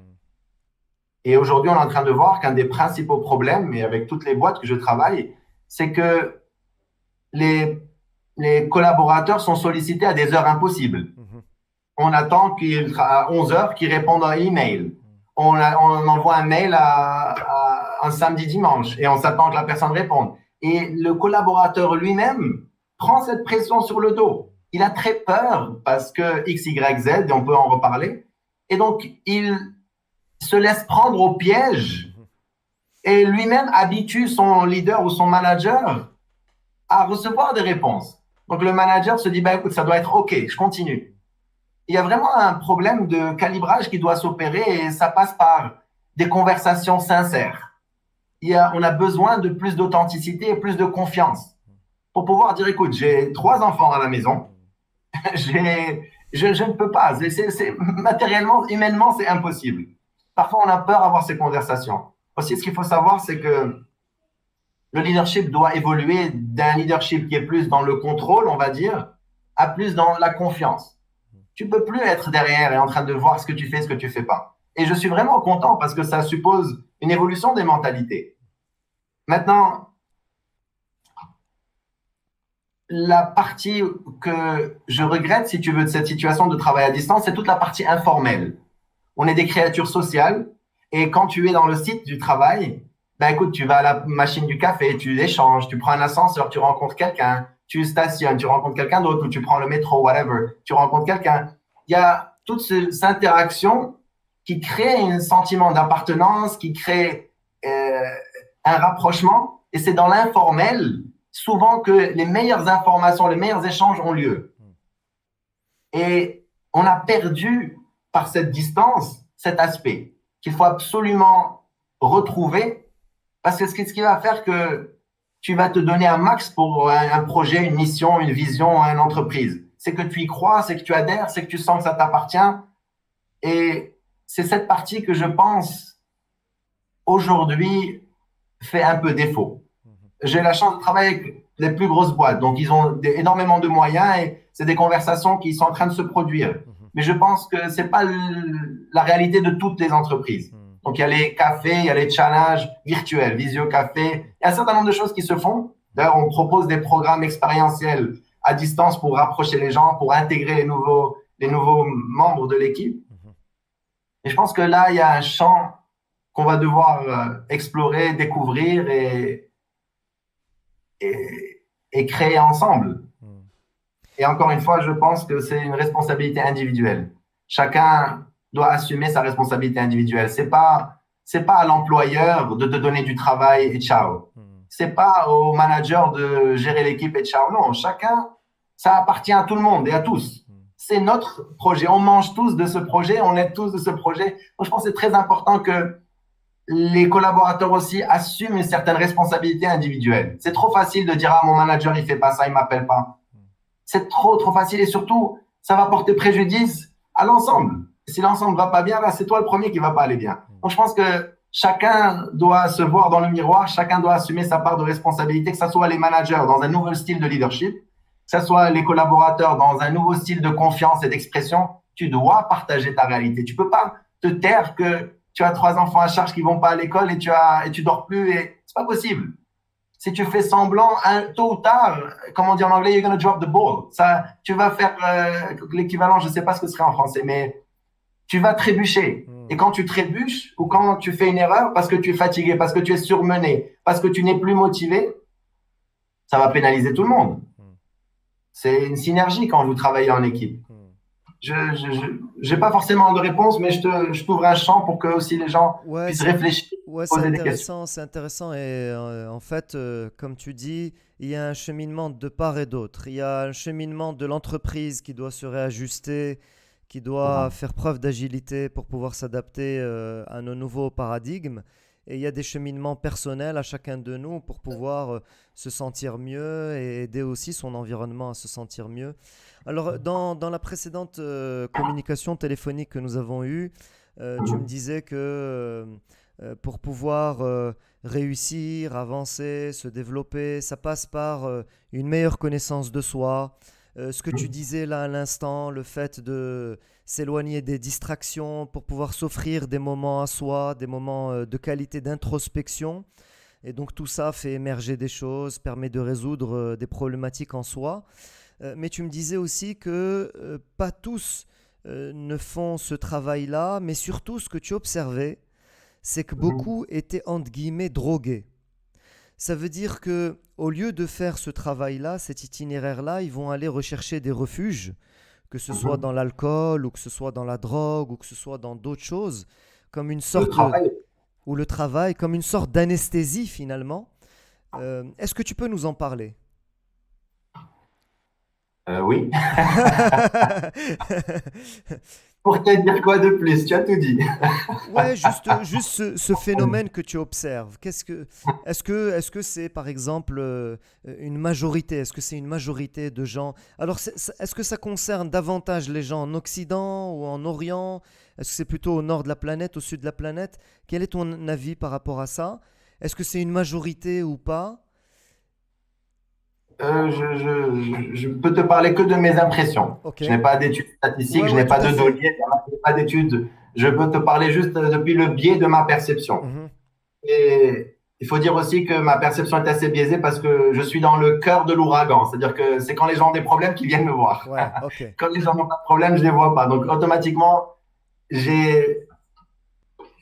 Et aujourd'hui, on est en train de voir qu'un des principaux problèmes, et avec toutes les boîtes que je travaille, c'est que les, les collaborateurs sont sollicités à des heures impossibles. Mhm. On attend à 11 heures qu'ils répondent à un email. On envoie un mail un samedi dimanche et on s'attend que la personne réponde. Et le collaborateur lui-même prend cette pression sur le dos. Il a très peur parce que X, Y, Z, et on peut en reparler. Et donc, il se laisse prendre au piège Mhm. et lui-même habitue son leader ou son manager à recevoir des réponses. Donc, le manager se dit, bah, écoute, ça doit être OK, je continue. Il y a vraiment un problème de calibrage qui doit s'opérer et ça passe par des conversations sincères. On a besoin de plus d'authenticité et plus de confiance pour pouvoir dire, écoute, j'ai 3 enfants à la maison, je ne peux pas, matériellement, humainement, c'est impossible. Parfois, on a peur d'avoir ces conversations. Aussi, ce qu'il faut savoir, c'est que le leadership doit évoluer d'un leadership qui est plus dans le contrôle, on va dire, à plus dans la confiance. Tu peux plus être derrière et en train de voir ce que tu fais, ce que tu fais pas. Et je suis vraiment content parce que ça suppose une évolution des mentalités. Maintenant, la partie que je regrette, si tu veux, de cette situation de travail à distance, c'est toute la partie informelle. On est des créatures sociales et quand tu es dans le site du travail, ben écoute, tu vas à la machine du café, tu échanges, tu prends un ascenseur, tu rencontres quelqu'un, tu stationnes, tu rencontres quelqu'un d'autre ou tu prends le métro, whatever, tu rencontres quelqu'un. Il y a toutes ces interactions qui créent un sentiment d'appartenance, qui créent un rapprochement et c'est dans l'informel souvent que les meilleures informations, les meilleurs échanges ont lieu. Et on a perdu par cette distance cet aspect qu'il faut absolument retrouver parce que ce qui va faire que tu vas te donner un max pour un projet, une mission, une vision, une entreprise. C'est que tu y crois, c'est que tu adhères, c'est que tu sens que ça t'appartient. Et c'est cette partie que je pense aujourd'hui fait un peu défaut. J'ai la chance de travailler avec les plus grosses boîtes, donc ils ont énormément de moyens et c'est des conversations qui sont en train de se produire. Mais je pense que c'est pas la réalité de toutes les entreprises. Donc il y a les cafés, il y a les challenges virtuels, visio café, il y a un certain nombre de choses qui se font. D'ailleurs, on propose des programmes expérientiels à distance pour rapprocher les gens, pour intégrer les nouveaux membres de l'équipe. Mhm. Et je pense que là, il y a un champ qu'on va devoir explorer, découvrir et, et créer ensemble. Mhm. Et encore une fois, je pense que c'est une responsabilité individuelle. Chacun doit assumer sa responsabilité individuelle. C'est pas à l'employeur de te donner du travail et ciao. Mhm. C'est pas au manager de gérer l'équipe et ciao. Non, chacun, ça appartient à tout le monde et à tous. Mhm. C'est notre projet. On mange tous de ce projet, on est tous de ce projet. Donc, je pense que c'est très important que les collaborateurs aussi assument une certaine responsabilité individuelle. C'est trop facile de dire, ah, mon manager, il fait pas ça, il m'appelle pas. C'est trop facile et surtout, ça va porter préjudice à l'ensemble. Si l'ensemble va pas bien, là, c'est toi le premier qui va pas aller bien. Donc, je pense que chacun doit se voir dans le miroir, chacun doit assumer sa part de responsabilité, que ce soit les managers dans un nouveau style de leadership, que ce soit les collaborateurs dans un nouveau style de confiance et d'expression. Tu dois partager ta réalité. Tu peux pas te taire que tu as 3 enfants à charge qui vont pas à l'école et tu dors plus et c'est pas possible. Si tu fais semblant, tôt ou tard, comme on dit en anglais, you're gonna drop the ball. Ça, tu vas faire l'équivalent, je sais pas ce que ce serait en français, mais tu vas trébucher. Et quand tu trébuches ou quand tu fais une erreur parce que tu es fatigué, parce que tu es surmené, parce que tu n'es plus motivé, ça va pénaliser tout le monde. C'est une synergie quand vous travaillez en équipe. Je n'ai pas forcément de réponse, mais je t'ouvre un champ pour que aussi les gens Ouais, puissent réfléchir, ouais, poser des questions. c'est intéressant. Et en fait, comme tu dis, il y a un cheminement de part et d'autre. Il y a un cheminement de l'entreprise qui doit se réajuster, qui doit faire preuve d'agilité pour pouvoir s'adapter à nos nouveaux paradigmes. Et il y a des cheminements personnels à chacun de nous pour pouvoir se sentir mieux et aider aussi son environnement à se sentir mieux. Alors, dans la précédente communication téléphonique que nous avons eue, tu me disais que pour pouvoir réussir, avancer, se développer, ça passe par une meilleure connaissance de soi. Ce que tu disais là à l'instant, le fait de s'éloigner des distractions pour pouvoir s'offrir des moments à soi, des moments de qualité d'introspection. Et donc tout ça fait émerger des choses, permet de résoudre des problématiques en soi. Mais tu me disais aussi que pas tous ne font ce travail-là, mais surtout ce que tu observais, c'est que beaucoup étaient entre guillemets drogués. Ça veut dire que au lieu de faire ce travail-là, cet itinéraire-là, ils vont aller rechercher des refuges, que ce soit dans l'alcool, ou que ce soit dans la drogue, ou que ce soit dans d'autres choses, comme une Le sorte de, travail. ou le travail, comme une sorte d'anesthésie finalement. Est-ce que tu peux nous en parler? Oui. Pour te dire quoi de plus? Tu as tout dit. Ouais, juste ce phénomène que tu observes. Est-ce que c'est par exemple une majorité? Est-ce que c'est une majorité de gens? Alors, est-ce que ça concerne davantage les gens en Occident ou en Orient? Est-ce que c'est plutôt au nord de la planète, au sud de la planète? Quel est ton avis par rapport à ça? Est-ce que c'est une majorité ou pas? Je peux te parler que de mes impressions. Ok. Je n'ai pas d'études statistiques, Ouais, je ouais, n'ai tout pas à de fait. données, je n'ai pas d'études. Je peux te parler juste depuis le biais de ma perception. Mhm. Et il faut dire aussi que ma perception est assez biaisée parce que je suis dans le cœur de l'ouragan. C'est-à-dire que c'est quand les gens ont des problèmes qu'ils viennent me voir. Ouais, ok. Quand les gens n'ont pas de problème, je ne les vois pas. Donc automatiquement, j'ai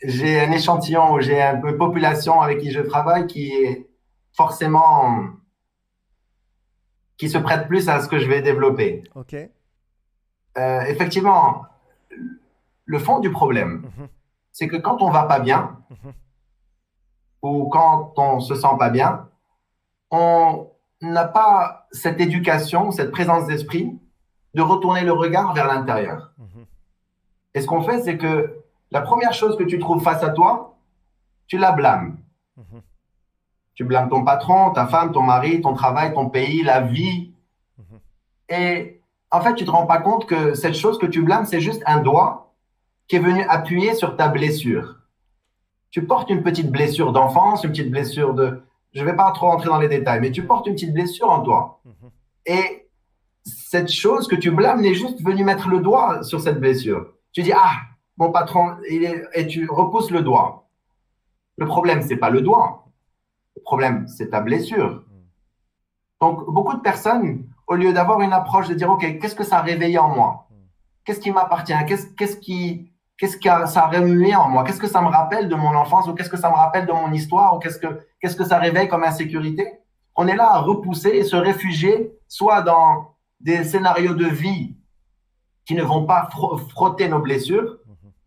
j'ai un échantillon, j'ai une population avec qui je travaille qui est forcément qui se prête plus à ce que je vais développer. Ok. Effectivement, le fond du problème, Mhm. c'est que quand on va pas bien Mhm. ou quand on se sent pas bien, on n'a pas cette éducation, cette présence d'esprit de retourner le regard vers l'intérieur. Mhm. Et ce qu'on fait, c'est que la première chose que tu trouves face à toi, tu la blâmes. Mhm. Tu blâmes ton patron, ta femme, ton mari, ton travail, ton pays, la vie. Mhm. Et en fait, tu te rends pas compte que cette chose que tu blâmes, c'est juste un doigt qui est venu appuyer sur ta blessure. Tu portes une petite blessure d'enfance, une petite blessure de... Je ne vais pas trop rentrer dans les détails, mais tu portes une petite blessure en toi. Mhm. Et cette chose que tu blâmes n'est juste venu mettre le doigt sur cette blessure. Tu dis, ah, mon patron, et tu repousses le doigt. Le problème, c'est pas le doigt. Le problème, c'est ta blessure. Donc, beaucoup de personnes, au lieu d'avoir une approche de dire, OK, qu'est-ce que ça a réveillé en moi? Qu'est-ce qui m'appartient? Ça a remué en moi? Qu'est-ce que ça me rappelle de mon enfance ou qu'est-ce que ça me rappelle de mon histoire ou qu'est-ce que ça réveille comme insécurité? On est là à repousser et se réfugier soit dans des scénarios de vie qui ne vont pas frotter nos blessures.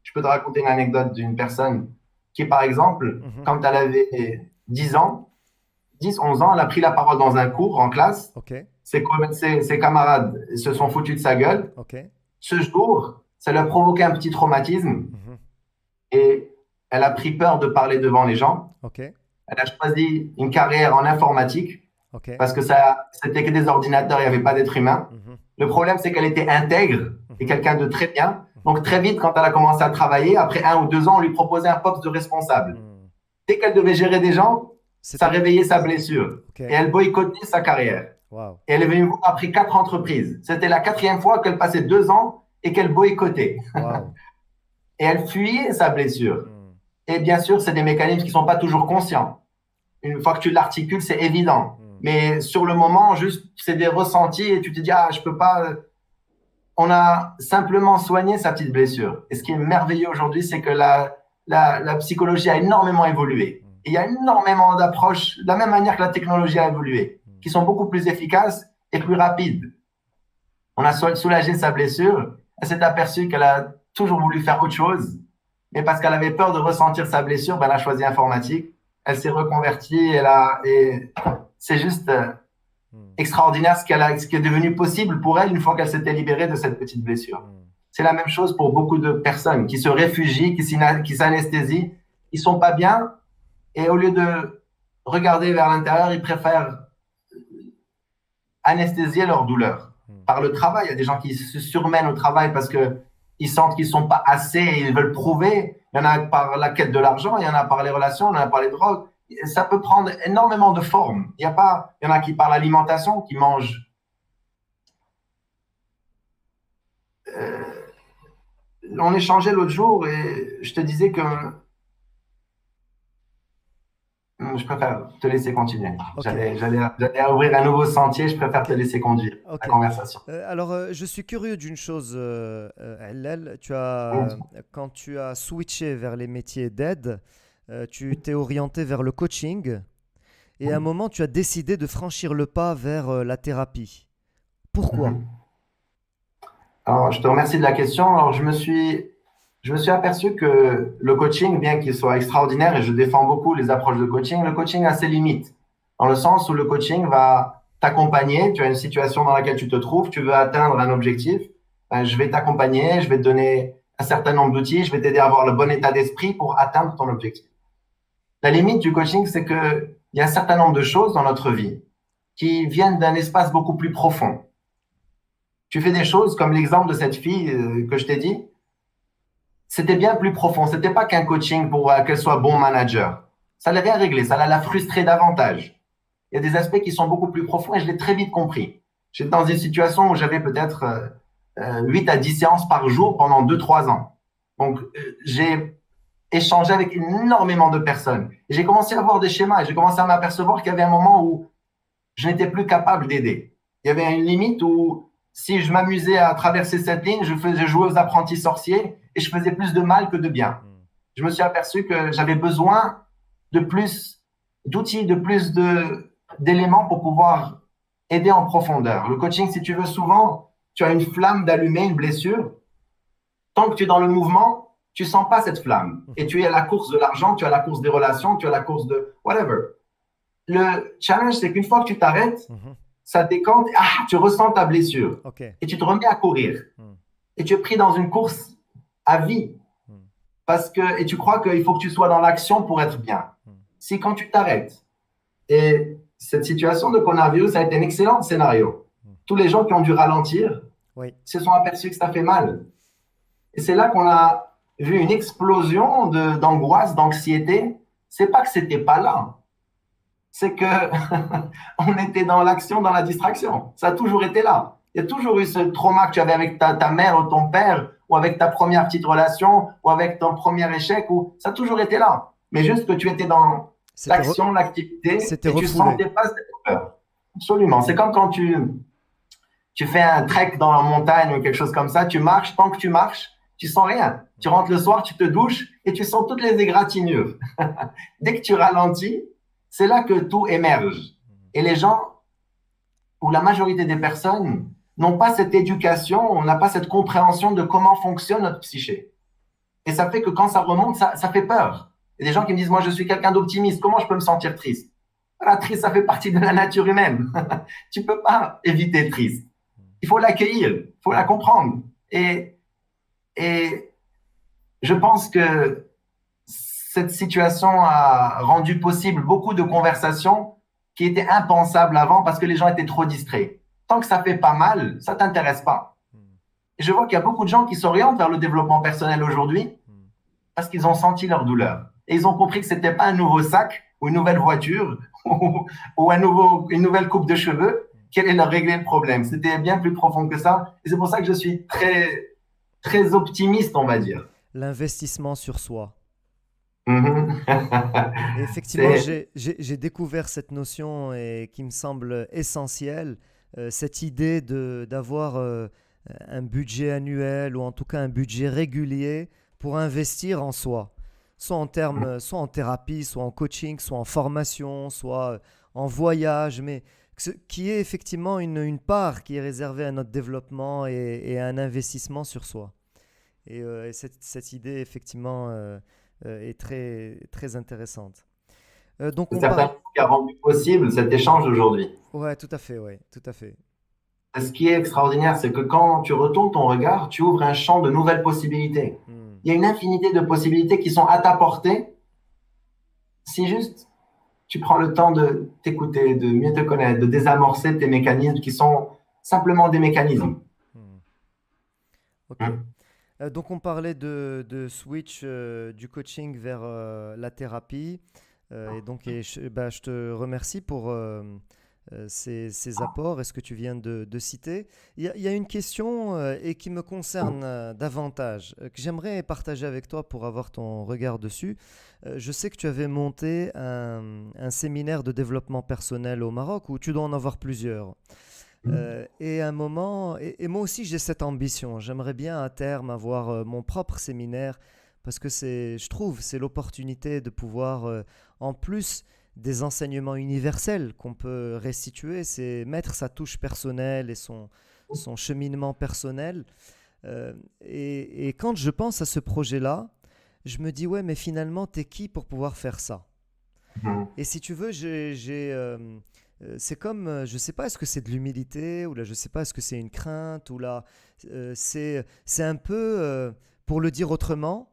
Je peux te raconter une anecdote d'une personne qui, par exemple, quand elle avait 10 ans, 10, 11 ans, elle a pris la parole dans un cours en classe. Ok. Ses camarades se sont foutus de sa gueule. Ok. Ce jour, ça lui a provoqué un petit traumatisme et elle a pris peur de parler devant les gens. Ok. Elle a choisi une carrière en informatique Ok. parce que c'était que des ordinateurs, il n'y avait pas d'être humain. Le problème, c'est qu'elle était intègre et quelqu'un de très bien. Donc, très vite, quand elle a commencé à travailler, après 1 ou 2 ans, on lui proposait un poste de responsable. Dès qu'elle devait gérer des gens, ça réveillait sa blessure. Okay. Et elle boycottait sa carrière. Wow. Et elle est venue voir après 4 entreprises. C'était la 4e fois qu'elle passait 2 ans et qu'elle boycottait. Wow. Et elle fuyait sa blessure. Et bien sûr, c'est des mécanismes qui ne sont pas toujours conscients. Une fois que tu l'articules, c'est évident. Mais sur le moment, juste, c'est des ressentis et tu te dis, ah, je peux pas. On a simplement soigné sa petite blessure. Et ce qui est merveilleux aujourd'hui, c'est que la psychologie a énormément évolué. Et il y a énormément d'approches, de la même manière que la technologie a évolué, qui sont beaucoup plus efficaces et plus rapides. On a soulagé sa blessure. Elle s'est aperçue qu'elle a toujours voulu faire autre chose. Mais parce qu'elle avait peur de ressentir sa blessure, elle a choisi informatique. Elle s'est reconvertie. Et c'est juste extraordinaire ce qui est devenu possible pour elle une fois qu'elle s'était libérée de cette petite blessure. C'est la même chose pour beaucoup de personnes qui se réfugient, qui s'anesthésient. Ils ne sont pas bien. Et au lieu de regarder vers l'intérieur, ils préfèrent anesthésier leur douleur. Par le travail, il y a des gens qui se surmènent au travail parce qu'ils sentent qu'ils ne sont pas assez et ils veulent prouver. Il y en a par la quête de l'argent, il y en a par les relations, il y en a par les drogues. Ça peut prendre énormément de formes. Il y en a qui par l'alimentation, qui mangent. On échangeait l'autre jour et je te disais que je préfère te laisser continuer. Okay. J'allais ouvrir un nouveau sentier, je préfère te laisser conduire la conversation. Alors, je suis curieux d'une chose, Hellel. Quand tu as switché vers les métiers d'aide, tu t'es orienté vers le coaching et à un moment, tu as décidé de franchir le pas vers la thérapie. Pourquoi? Alors, je te remercie de la question. Alors, je me suis aperçu que le coaching, bien qu'il soit extraordinaire, et je défends beaucoup les approches de coaching, le coaching a ses limites. Dans le sens où le coaching va t'accompagner, tu as une situation dans laquelle tu te trouves, tu veux atteindre un objectif, je vais t'accompagner, je vais te donner un certain nombre d'outils, je vais t'aider à avoir le bon état d'esprit pour atteindre ton objectif. La limite du coaching, c'est qu'il y a un certain nombre de choses dans notre vie qui viennent d'un espace beaucoup plus profond. Tu fais des choses comme l'exemple de cette fille que je t'ai dit, c'était bien plus profond. C'était pas qu'un coaching pour qu'elle soit bon manager. Ça l'avait rien réglé, ça la frustrait davantage. Il y a des aspects qui sont beaucoup plus profonds et je l'ai très vite compris. J'étais dans une situation où j'avais peut-être 8 à 10 séances par jour pendant 2-3 ans. Donc, j'ai échangé avec énormément de personnes. Et j'ai commencé à voir des schémas et j'ai commencé à m'apercevoir qu'il y avait un moment où je n'étais plus capable d'aider. Il y avait une limite où si je m'amusais à traverser cette ligne, je faisais jouer aux apprentis sorciers et je faisais plus de mal que de bien. Je me suis aperçu que j'avais besoin de plus d'outils, de plus d'éléments pour pouvoir aider en profondeur. Le coaching, si tu veux, souvent, tu as une flamme d'allumer, une blessure. Tant que tu es dans le mouvement, tu ne sens pas cette flamme. Et tu es à la course de l'argent, tu es à la course des relations, tu es à la course de whatever. Le challenge, c'est qu'une fois que tu t'arrêtes, ça décante, tu ressens ta blessure. Et tu te remets à courir. Et tu es pris dans une course à vie. Et tu crois qu'il faut que tu sois dans l'action pour être bien. Si quand tu t'arrêtes, et cette situation de coronavirus a été un excellent scénario. Tous les gens qui ont dû ralentir se sont aperçus que ça fait mal. Et c'est là qu'on a vu une explosion d'angoisse, d'anxiété. C'est pas que c'était pas là. C'est que on était dans l'action, dans la distraction. Ça a toujours été là. Il y a toujours eu ce trauma que tu avais avec ta mère ou ton père, ou avec ta première petite relation, ou avec ton premier échec, ça a toujours été là. Mais juste que tu étais dans l'action, l'activité, et tu ne sentais pas cette peur. Absolument. C'est comme quand tu tu fais un trek dans la montagne ou quelque chose comme ça, tu marches, tant que tu marches, tu sens rien. Tu rentres le soir, tu te douches et tu sens toutes les égratignures. Dès que tu ralentis, c'est là que tout émerge. Et les gens, ou la majorité des personnes, n'ont pas cette éducation, on n'a pas cette compréhension de comment fonctionne notre psyché. Et ça fait que quand ça remonte, ça fait peur. Il y a des gens qui me disent, moi, je suis quelqu'un d'optimiste, comment je peux me sentir triste? Voilà, triste, ça fait partie de la nature humaine. Tu peux pas éviter triste. Il faut l'accueillir, il faut la comprendre. Et je pense que cette situation a rendu possible beaucoup de conversations qui étaient impensables avant parce que les gens étaient trop distraits. Tant que ça fait pas mal, ça t'intéresse pas. Et je vois qu'il y a beaucoup de gens qui s'orientent vers le développement personnel aujourd'hui parce qu'ils ont senti leur douleur. Et ils ont compris que c'était pas un nouveau sac ou une nouvelle voiture ou une nouvelle coupe de cheveux qui allait leur régler le problème. C'était bien plus profond que ça. Et c'est pour ça que je suis très, très optimiste, on va dire. L'investissement sur soi. Mhm. Et effectivement, C'est j'ai découvert cette notion et qui me semble essentielle, cette idée d'avoir un budget annuel ou en tout cas un budget régulier pour investir en soi, soit en termes, soit en thérapie, soit en coaching, soit en formation, soit en voyage, mais qui est effectivement une part qui est réservée à notre développement et à un investissement sur soi. Et cette idée, effectivement, est très, très intéressante. Donc, on certainement parle. ce qui a rendu possible cet échange aujourd'hui. Ouais, tout à fait, ouais, tout à fait. Ce qui est extraordinaire, c'est que quand tu retournes ton regard, tu ouvres un champ de nouvelles possibilités. Hmm. Il y a une infinité de possibilités qui sont à ta portée si juste tu prends le temps de t'écouter, de mieux te connaître, de désamorcer tes mécanismes qui sont simplement des mécanismes. Hmm. Ok. Hmm. Donc, on parlait de switch du coaching vers la thérapie. Je te remercie pour ces apports et ce que tu viens de citer. Il y a une question et qui me concerne davantage, que j'aimerais partager avec toi pour avoir ton regard dessus. Je sais que tu avais monté un séminaire de développement personnel au Maroc, où tu dois en avoir plusieurs. Et à un moment, et moi aussi j'ai cette ambition. J'aimerais bien à terme avoir mon propre séminaire parce que je trouve, c'est l'opportunité de pouvoir, en plus des enseignements universels qu'on peut restituer, c'est mettre sa touche personnelle et son cheminement personnel. Et quand je pense à ce projet-là, je me dis, ouais, mais finalement, t'es qui pour pouvoir faire ça? Mhm. Et si tu veux, c'est comme, je sais pas, est-ce que c'est de l'humilité ou là, je sais pas, est-ce que c'est une crainte ou là, c'est un peu, pour le dire autrement,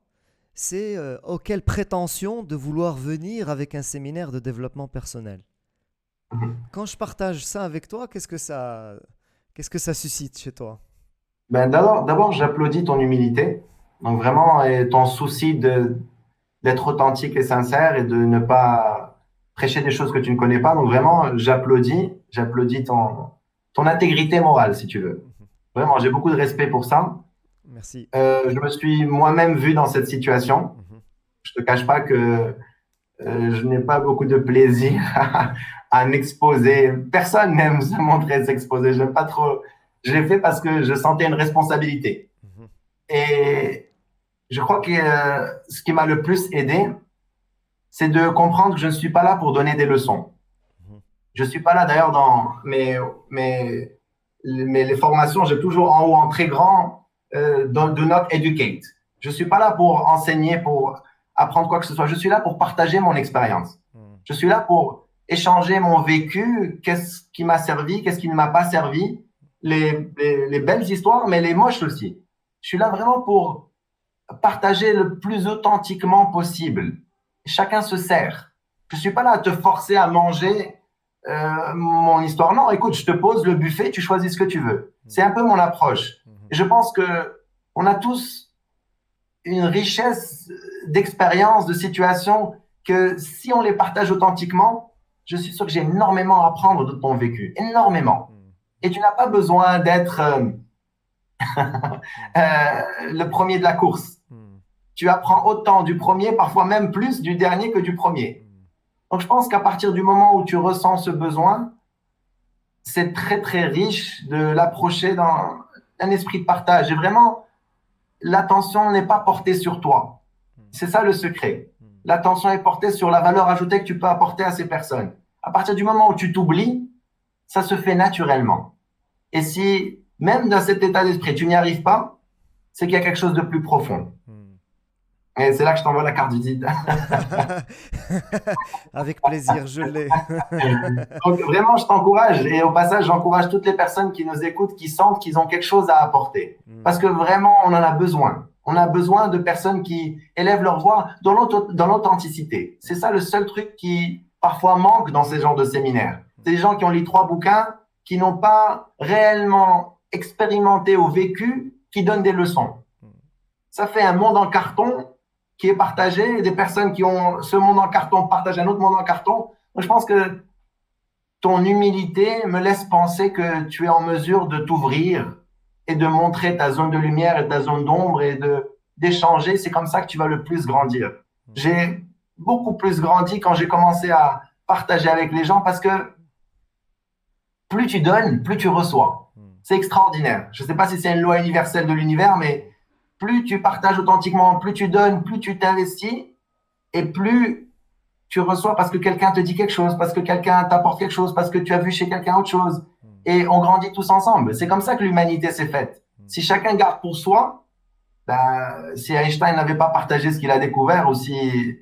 c'est oh, quelle prétention de vouloir venir avec un séminaire de développement personnel. Mhm. Quand je partage ça avec toi, qu'est-ce que ça suscite chez toi? Ben, d'abord, j'applaudis ton humilité, donc vraiment, et ton souci d'être authentique et sincère et de ne pas prêcher des choses que tu ne connais pas. Donc vraiment, j'applaudis ton intégrité morale, si tu veux. Mhm. Vraiment, j'ai beaucoup de respect pour ça. Merci. Je me suis moi-même vu dans cette situation. Mhm. Je te cache pas que je n'ai pas beaucoup de plaisir à m'exposer. Personne n'aime se montrer s'exposer. J'aime pas trop. Je l'ai fait parce que je sentais une responsabilité. Mhm. Et je crois que ce qui m'a le plus aidé, c'est de comprendre que je ne suis pas là pour donner des leçons. Mhm. Je suis pas là d'ailleurs dans les formations, j'ai toujours en haut en très grand do not educate. Je suis pas là pour enseigner, pour apprendre quoi que ce soit. Je suis là pour partager mon expérience. Mhm. Je suis là pour échanger mon vécu, qu'est-ce qui m'a servi, qu'est-ce qui ne m'a pas servi, les belles histoires, mais les moches aussi. Je suis là vraiment pour partager le plus authentiquement possible. Chacun se sert. Je suis pas là à te forcer à manger mon histoire. Non, écoute, je te pose le buffet, tu choisis ce que tu veux. C'est un peu mon approche. Mhm. Et je pense que on a tous une richesse d'expériences, de situations que si on les partage authentiquement, je suis sûr que j'ai énormément à apprendre de ton vécu, énormément. Mhm. Et tu n'as pas besoin d'être le premier de la course. Mhm. Tu apprends autant du premier, parfois même plus du dernier que du premier. Mhm. Donc je pense qu'à partir du moment où tu ressens ce besoin, c'est très, très riche de l'approcher dans un esprit de partage. Et vraiment, l'attention n'est pas portée sur toi. C'est ça le secret. L'attention est portée sur la valeur ajoutée que tu peux apporter à ces personnes. À partir du moment où tu t'oublies, ça se fait naturellement. Et si, même dans cet état d'esprit, tu n'y arrives pas, c'est qu'il y a quelque chose de plus profond. Et c'est là que je t'envoie la carte visite. Avec plaisir, je l'ai. Donc vraiment, je t'encourage. Et au passage, j'encourage toutes les personnes qui nous écoutent, qui sentent qu'ils ont quelque chose à apporter. Parce que vraiment, on en a besoin. On a besoin de personnes qui élèvent leur voix dans l'authenticité. C'est ça le seul truc qui parfois manque dans ces genres de séminaires. C'est des gens qui ont lu 3 bouquins, qui n'ont pas réellement expérimenté ou vécu, qui donnent des leçons. Ça fait un monde en carton qui est partagé, et des personnes qui ont ce monde en carton partagent un autre monde en carton. Donc, je pense que ton humilité me laisse penser que tu es en mesure de t'ouvrir et de montrer ta zone de lumière et ta zone d'ombre et d'échanger. C'est comme ça que tu vas le plus grandir. J'ai beaucoup plus grandi quand j'ai commencé à partager avec les gens parce que plus tu donnes, plus tu reçois. C'est extraordinaire. Je ne sais pas si c'est une loi universelle de l'univers, mais plus tu partages authentiquement, plus tu donnes, plus tu t'investis et plus tu reçois parce que quelqu'un te dit quelque chose, parce que quelqu'un t'apporte quelque chose, parce que tu as vu chez quelqu'un autre chose. Et on grandit tous ensemble. C'est comme ça que l'humanité s'est faite. Si chacun garde pour soi, ben, si Einstein n'avait pas partagé ce qu'il a découvert, ou si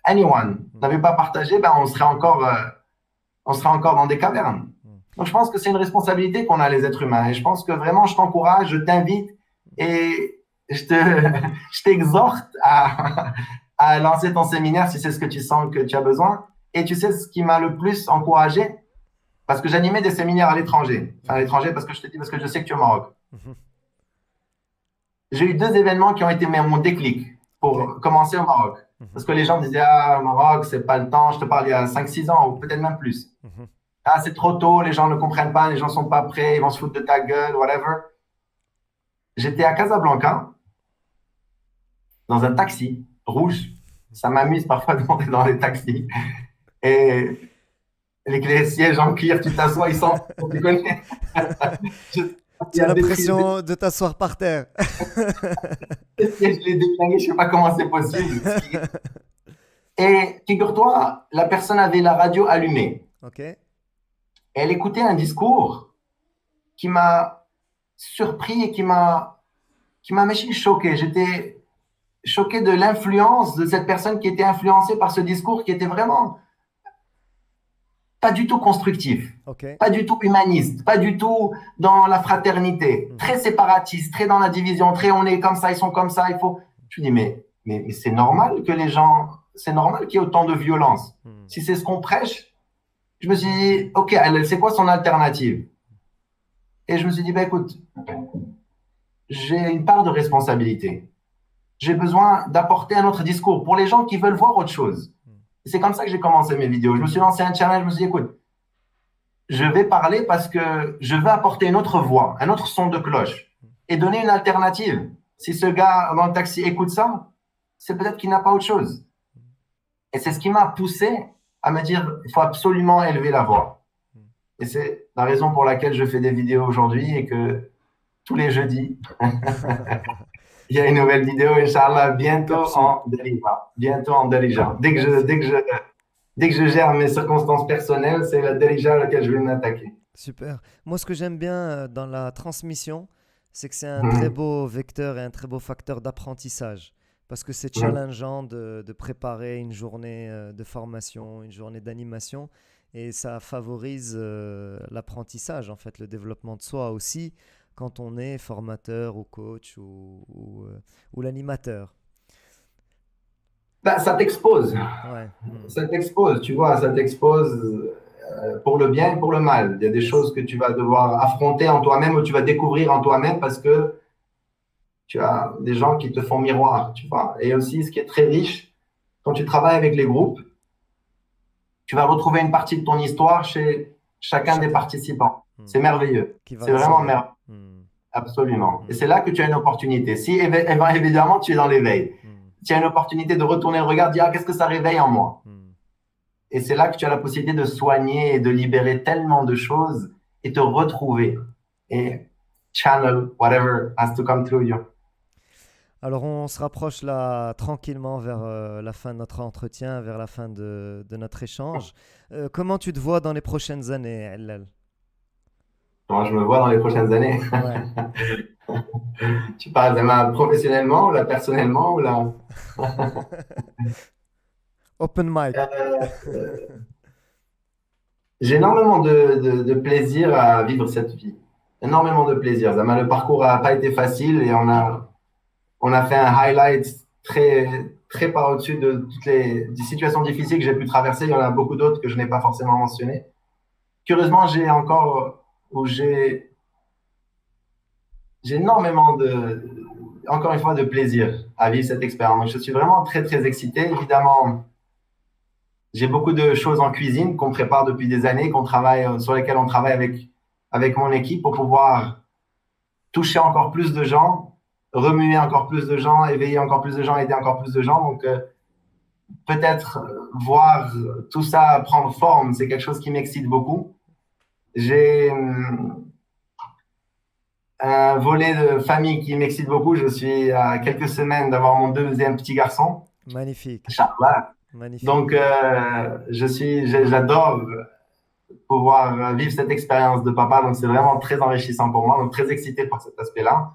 anyone n'avait pas partagé, ben, on serait encore dans des cavernes. Donc, je pense que c'est une responsabilité qu'on a les êtres humains. Et je pense que vraiment, je t'encourage, je t'invite et je t'exhorte à lancer ton séminaire si c'est ce que tu sens que tu as besoin. Et tu sais ce qui m'a le plus encouragé, parce que j'animais des séminaires à l'étranger. Enfin, à l'étranger, parce que je te dis, parce que je sais que tu es au Maroc. J'ai eu 2 événements qui ont été mon déclic pour commencer au Maroc. Parce que les gens me disaient, ah, au Maroc, c'est pas le temps. Je te parle il y a 5-6 ans, ou peut-être même plus. Ah, c'est trop tôt, les gens ne comprennent pas, les gens sont pas prêts, ils vont se foutre de ta gueule, whatever. J'étais à Casablanca, dans un taxi rouge. Ça m'amuse parfois de monter dans les taxis. Et les sièges en cuir, tu t'assois, ils sont. Tu connais. Tu as l'impression de t'asseoir par terre. Les sièges, je l'ai déclingué, je ne sais pas comment c'est possible. Et figure-toi, la personne avait la radio allumée. Ok. Et elle écoutait un discours qui m'a surpris et qui m'a choqué. J'étais choqué de l'influence de cette personne qui était influencée par ce discours qui était vraiment pas du tout constructif, pas du tout humaniste, pas du tout dans la fraternité, très séparatiste, très dans la division, très on est comme ça, ils sont comme ça, il faut... Je me dis, mais c'est normal que les gens... C'est normal qu'il y ait autant de violence. Si c'est ce qu'on prêche, je me suis dit, ok, c'est quoi son alternative? Et je me suis dit, écoute, j'ai une part de responsabilité. J'ai besoin d'apporter un autre discours pour les gens qui veulent voir autre chose. C'est comme ça que j'ai commencé mes vidéos. Je me suis lancé un challenge, je me suis dit, écoute, je vais parler parce que je veux apporter une autre voix, un autre son de cloche et donner une alternative. Si ce gars dans le taxi écoute ça, c'est peut-être qu'il n'a pas autre chose. Et c'est ce qui m'a poussé à me dire, il faut absolument élever la voix. Et c'est la raison pour laquelle je fais des vidéos aujourd'hui et que tous les jeudis, il y a une nouvelle vidéo, Inch'Allah, bientôt en Darija. Bientôt en Darija. Dès que je gère mes circonstances personnelles, c'est la Darija à laquelle je vais m'attaquer. Super. Moi, ce que j'aime bien dans la transmission, c'est que c'est un très beau vecteur et un très beau facteur d'apprentissage. Parce que c'est challengeant de préparer une journée de formation, une journée d'animation. Et ça favorise l'apprentissage, en fait, le développement de soi aussi, quand on est formateur ou coach ou l'animateur. Ben, ça t'expose. Ouais. Ça t'expose, tu vois, ça t'expose pour le bien et pour le mal. Il y a des choses que tu vas devoir affronter en toi-même ou tu vas découvrir en toi-même parce que tu as des gens qui te font miroir, tu vois. Et aussi, ce qui est très riche, quand tu travailles avec les groupes, tu vas retrouver une partie de ton histoire chez chacun des participants. C'est merveilleux. C'est vraiment merveilleux. Absolument. Et c'est là que tu as une opportunité. Si évidemment, tu es dans l'éveil. Tu as une opportunité de retourner le regard, dire qu'est-ce que ça réveille en moi. Et c'est là que tu as la possibilité de soigner et de libérer tellement de choses et te retrouver. Et channel whatever has to come through you. Alors on se rapproche là tranquillement vers la fin de notre entretien, vers la fin de notre échange. Comment tu te vois dans les prochaines années, Ellal? Moi, je me vois dans les prochaines années. Ouais. Tu parles de ma professionnellement ou là, personnellement ou là? Open mic. J'ai énormément de plaisir à vivre cette vie. Énormément de plaisir. Le parcours n'a pas été facile et on a fait un highlight très, très par au-dessus de toutes les des situations difficiles que j'ai pu traverser. Il y en a beaucoup d'autres que je n'ai pas forcément mentionnées. Curieusement, j'ai énormément encore une fois, de plaisir à vivre cette expérience. Donc, je suis vraiment très, très excité. Évidemment, j'ai beaucoup de choses en cuisine qu'on prépare depuis des années, sur lesquelles on travaille avec mon équipe pour pouvoir toucher encore plus de gens, remuer encore plus de gens, éveiller encore plus de gens, aider encore plus de gens. Donc, peut-être voir tout ça prendre forme, c'est quelque chose qui m'excite beaucoup. J'ai un volet de famille qui m'excite beaucoup. Je suis à quelques semaines d'avoir mon deuxième petit garçon, Magnifique, Inch'Allah. magnifique. Donc, j'adore pouvoir vivre cette expérience de papa. Donc, c'est vraiment très enrichissant pour moi. Donc, très excité par cet aspect-là.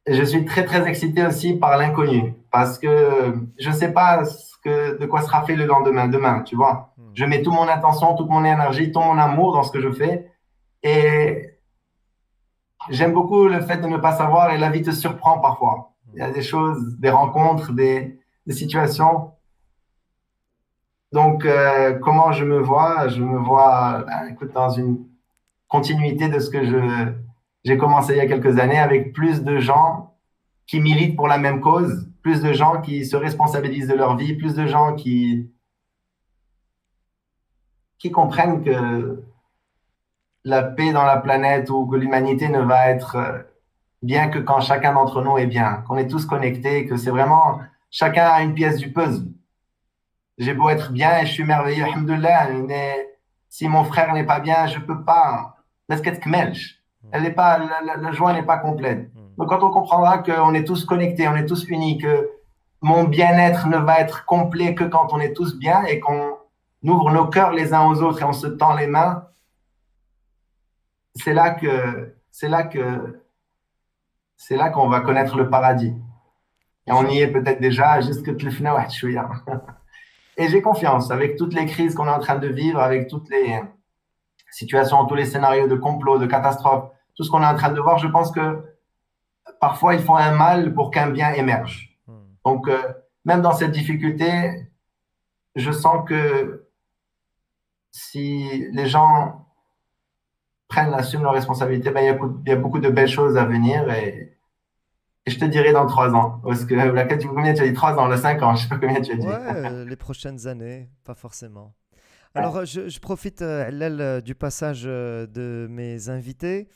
Et je suis très, très excité aussi par l'inconnu parce que je ne sais pas de quoi sera fait le lendemain, demain, tu vois. Hmm. Je mets toute mon attention, toute mon énergie, tout mon amour dans ce que je fais. Et j'aime beaucoup le fait de ne pas savoir et la vie te surprend parfois. Il y a des choses, des rencontres, des situations. Donc, comment je me vois? Je me vois, écoute, dans une continuité de ce que j'ai commencé il y a quelques années avec plus de gens qui militent pour la même cause, plus de gens qui se responsabilisent de leur vie, plus de gens qui comprennent que la paix dans la planète ou que l'humanité ne va être bien que quand chacun d'entre nous est bien, qu'on est tous connectés, que c'est vraiment chacun a une pièce du puzzle. J'ai beau être bien et je suis merveilleux, alhamdoulilah, mais si mon frère n'est pas bien, je peux pas. Laisse qu'être kmelch. Elle n'est pas, la joie n'est pas complète. Hmm. Donc quand on comprendra qu'on est tous connectés, on est tous unis, que mon bien-être ne va être complet que quand on est tous bien et qu'on ouvre nos cœurs les uns aux autres et on se tend les mains, c'est là que, c'est là que, c'est là qu'on va connaître le paradis. Et on y Inch'Allah. est peut-être déjà, juste que tlifna wahed chouïa. Et j'ai confiance avec toutes les crises qu'on est en train de vivre, avec toutes les situations, tous les scénarios de complot, de catastrophe, tout ce qu'on est en train de voir, je pense que parfois il faut un mal pour qu'un bien émerge. Hmm. Donc, même dans cette difficulté, je sens que si les gens assument leurs responsabilités, ben, il y a beaucoup de belles choses à venir et je te dirai dans 3 ans. Parce que laquelle combien tu as dit 3 ans, le 5 ans, je sais pas combien tu as Ouais, dit. les prochaines années, pas forcément. Ouais. Alors, je profite, Ellal, du passage de mes invités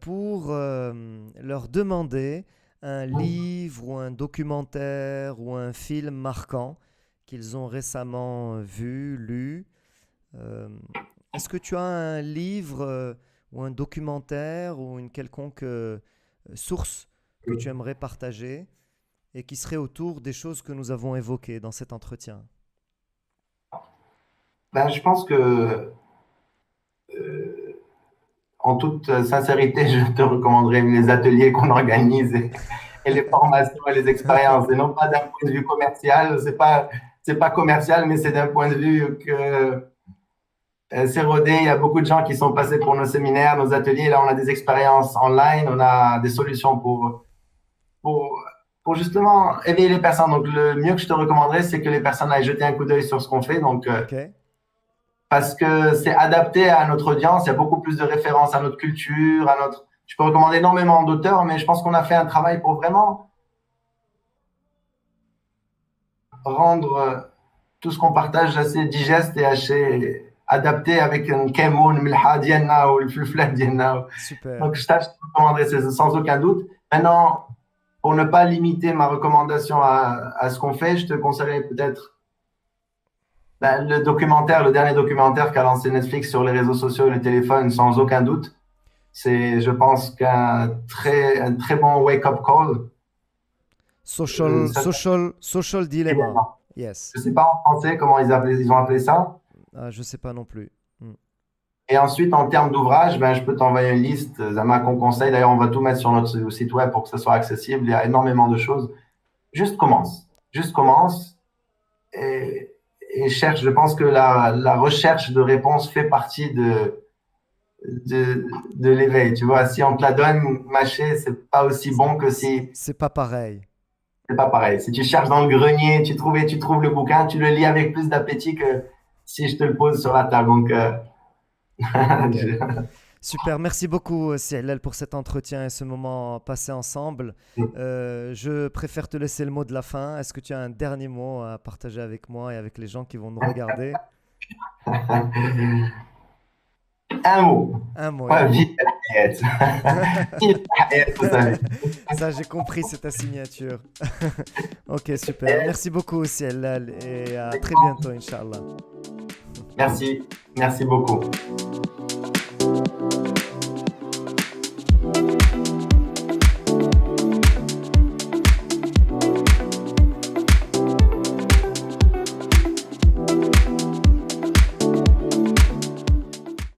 pour leur demander un livre ou un documentaire ou un film marquant qu'ils ont récemment vu, lu. Euh, Est-ce que tu as un livre ou un documentaire ou une quelconque source que tu aimerais partager et qui serait autour des choses que nous avons évoquées dans cet entretien? Ben, je pense que, en toute sincérité, je te recommanderais les ateliers qu'on organise et les formations et les expériences, et non pas d'un point de vue commercial. C'est pas commercial, mais c'est d'un point de vue que c'est rodé. Il y a beaucoup de gens qui sont passés pour nos séminaires, nos ateliers. Là, on a des expériences online, on a des solutions pour, pour justement éveiller les personnes. Donc, le mieux que je te recommanderais, c'est que les personnes aillent jeter un coup d'œil sur ce qu'on fait. Donc, Ok. parce que c'est adapté à notre audience. Il y a beaucoup plus de références à notre culture, à notre. Je peux recommander énormément d'auteurs, mais je pense qu'on a fait un travail pour vraiment rendre tout ce qu'on partage assez digeste et assez adapté avec un kemoun, milha dienna ou le flufla dienna. Super. Donc, je te recommanderais sans aucun doute. Maintenant, pour ne pas limiter ma recommandation à ce qu'on fait, je te conseillerais peut-être Le documentaire, le dernier documentaire qu'a lancé Netflix sur les réseaux sociaux et le téléphone, sans aucun doute, c'est, je pense, un très bon wake-up call. Ça, Social dilemma. Yes. je sais pas en français comment ils ont appelé ça. Ah, je sais pas non plus. Hmm. Et ensuite, en termes d'ouvrage, ben, je peux t'envoyer une liste, Zama, qu'on conseille. D'ailleurs, on va tout mettre sur notre site web pour que ça soit accessible. Il y a énormément de choses. Juste commence. Juste commence et, et cherche. Je pense que la recherche de réponses fait partie de l'éveil. Tu vois, si on te la donne mâchée, c'est pas aussi bon que si C'est pas pareil. c'est pas pareil. Si tu cherches dans le grenier, tu trouves le bouquin, tu le lis avec plus d'appétit que si je te le pose sur la table. Donc, Ok. je- Super, merci beaucoup Célène pour cet entretien et ce moment passé ensemble. Je préfère te laisser le mot de la fin. Est-ce que tu as un dernier mot à partager avec moi et avec les gens qui vont nous regarder? un mot. Un mot, Ouais, Yallah. vive la hayat. Vive la hayat, vous savez. Ça, j'ai compris, c'est ta signature. Ok, super. Merci beaucoup Célène et à très bientôt, Inch'Allah. Merci. Merci beaucoup.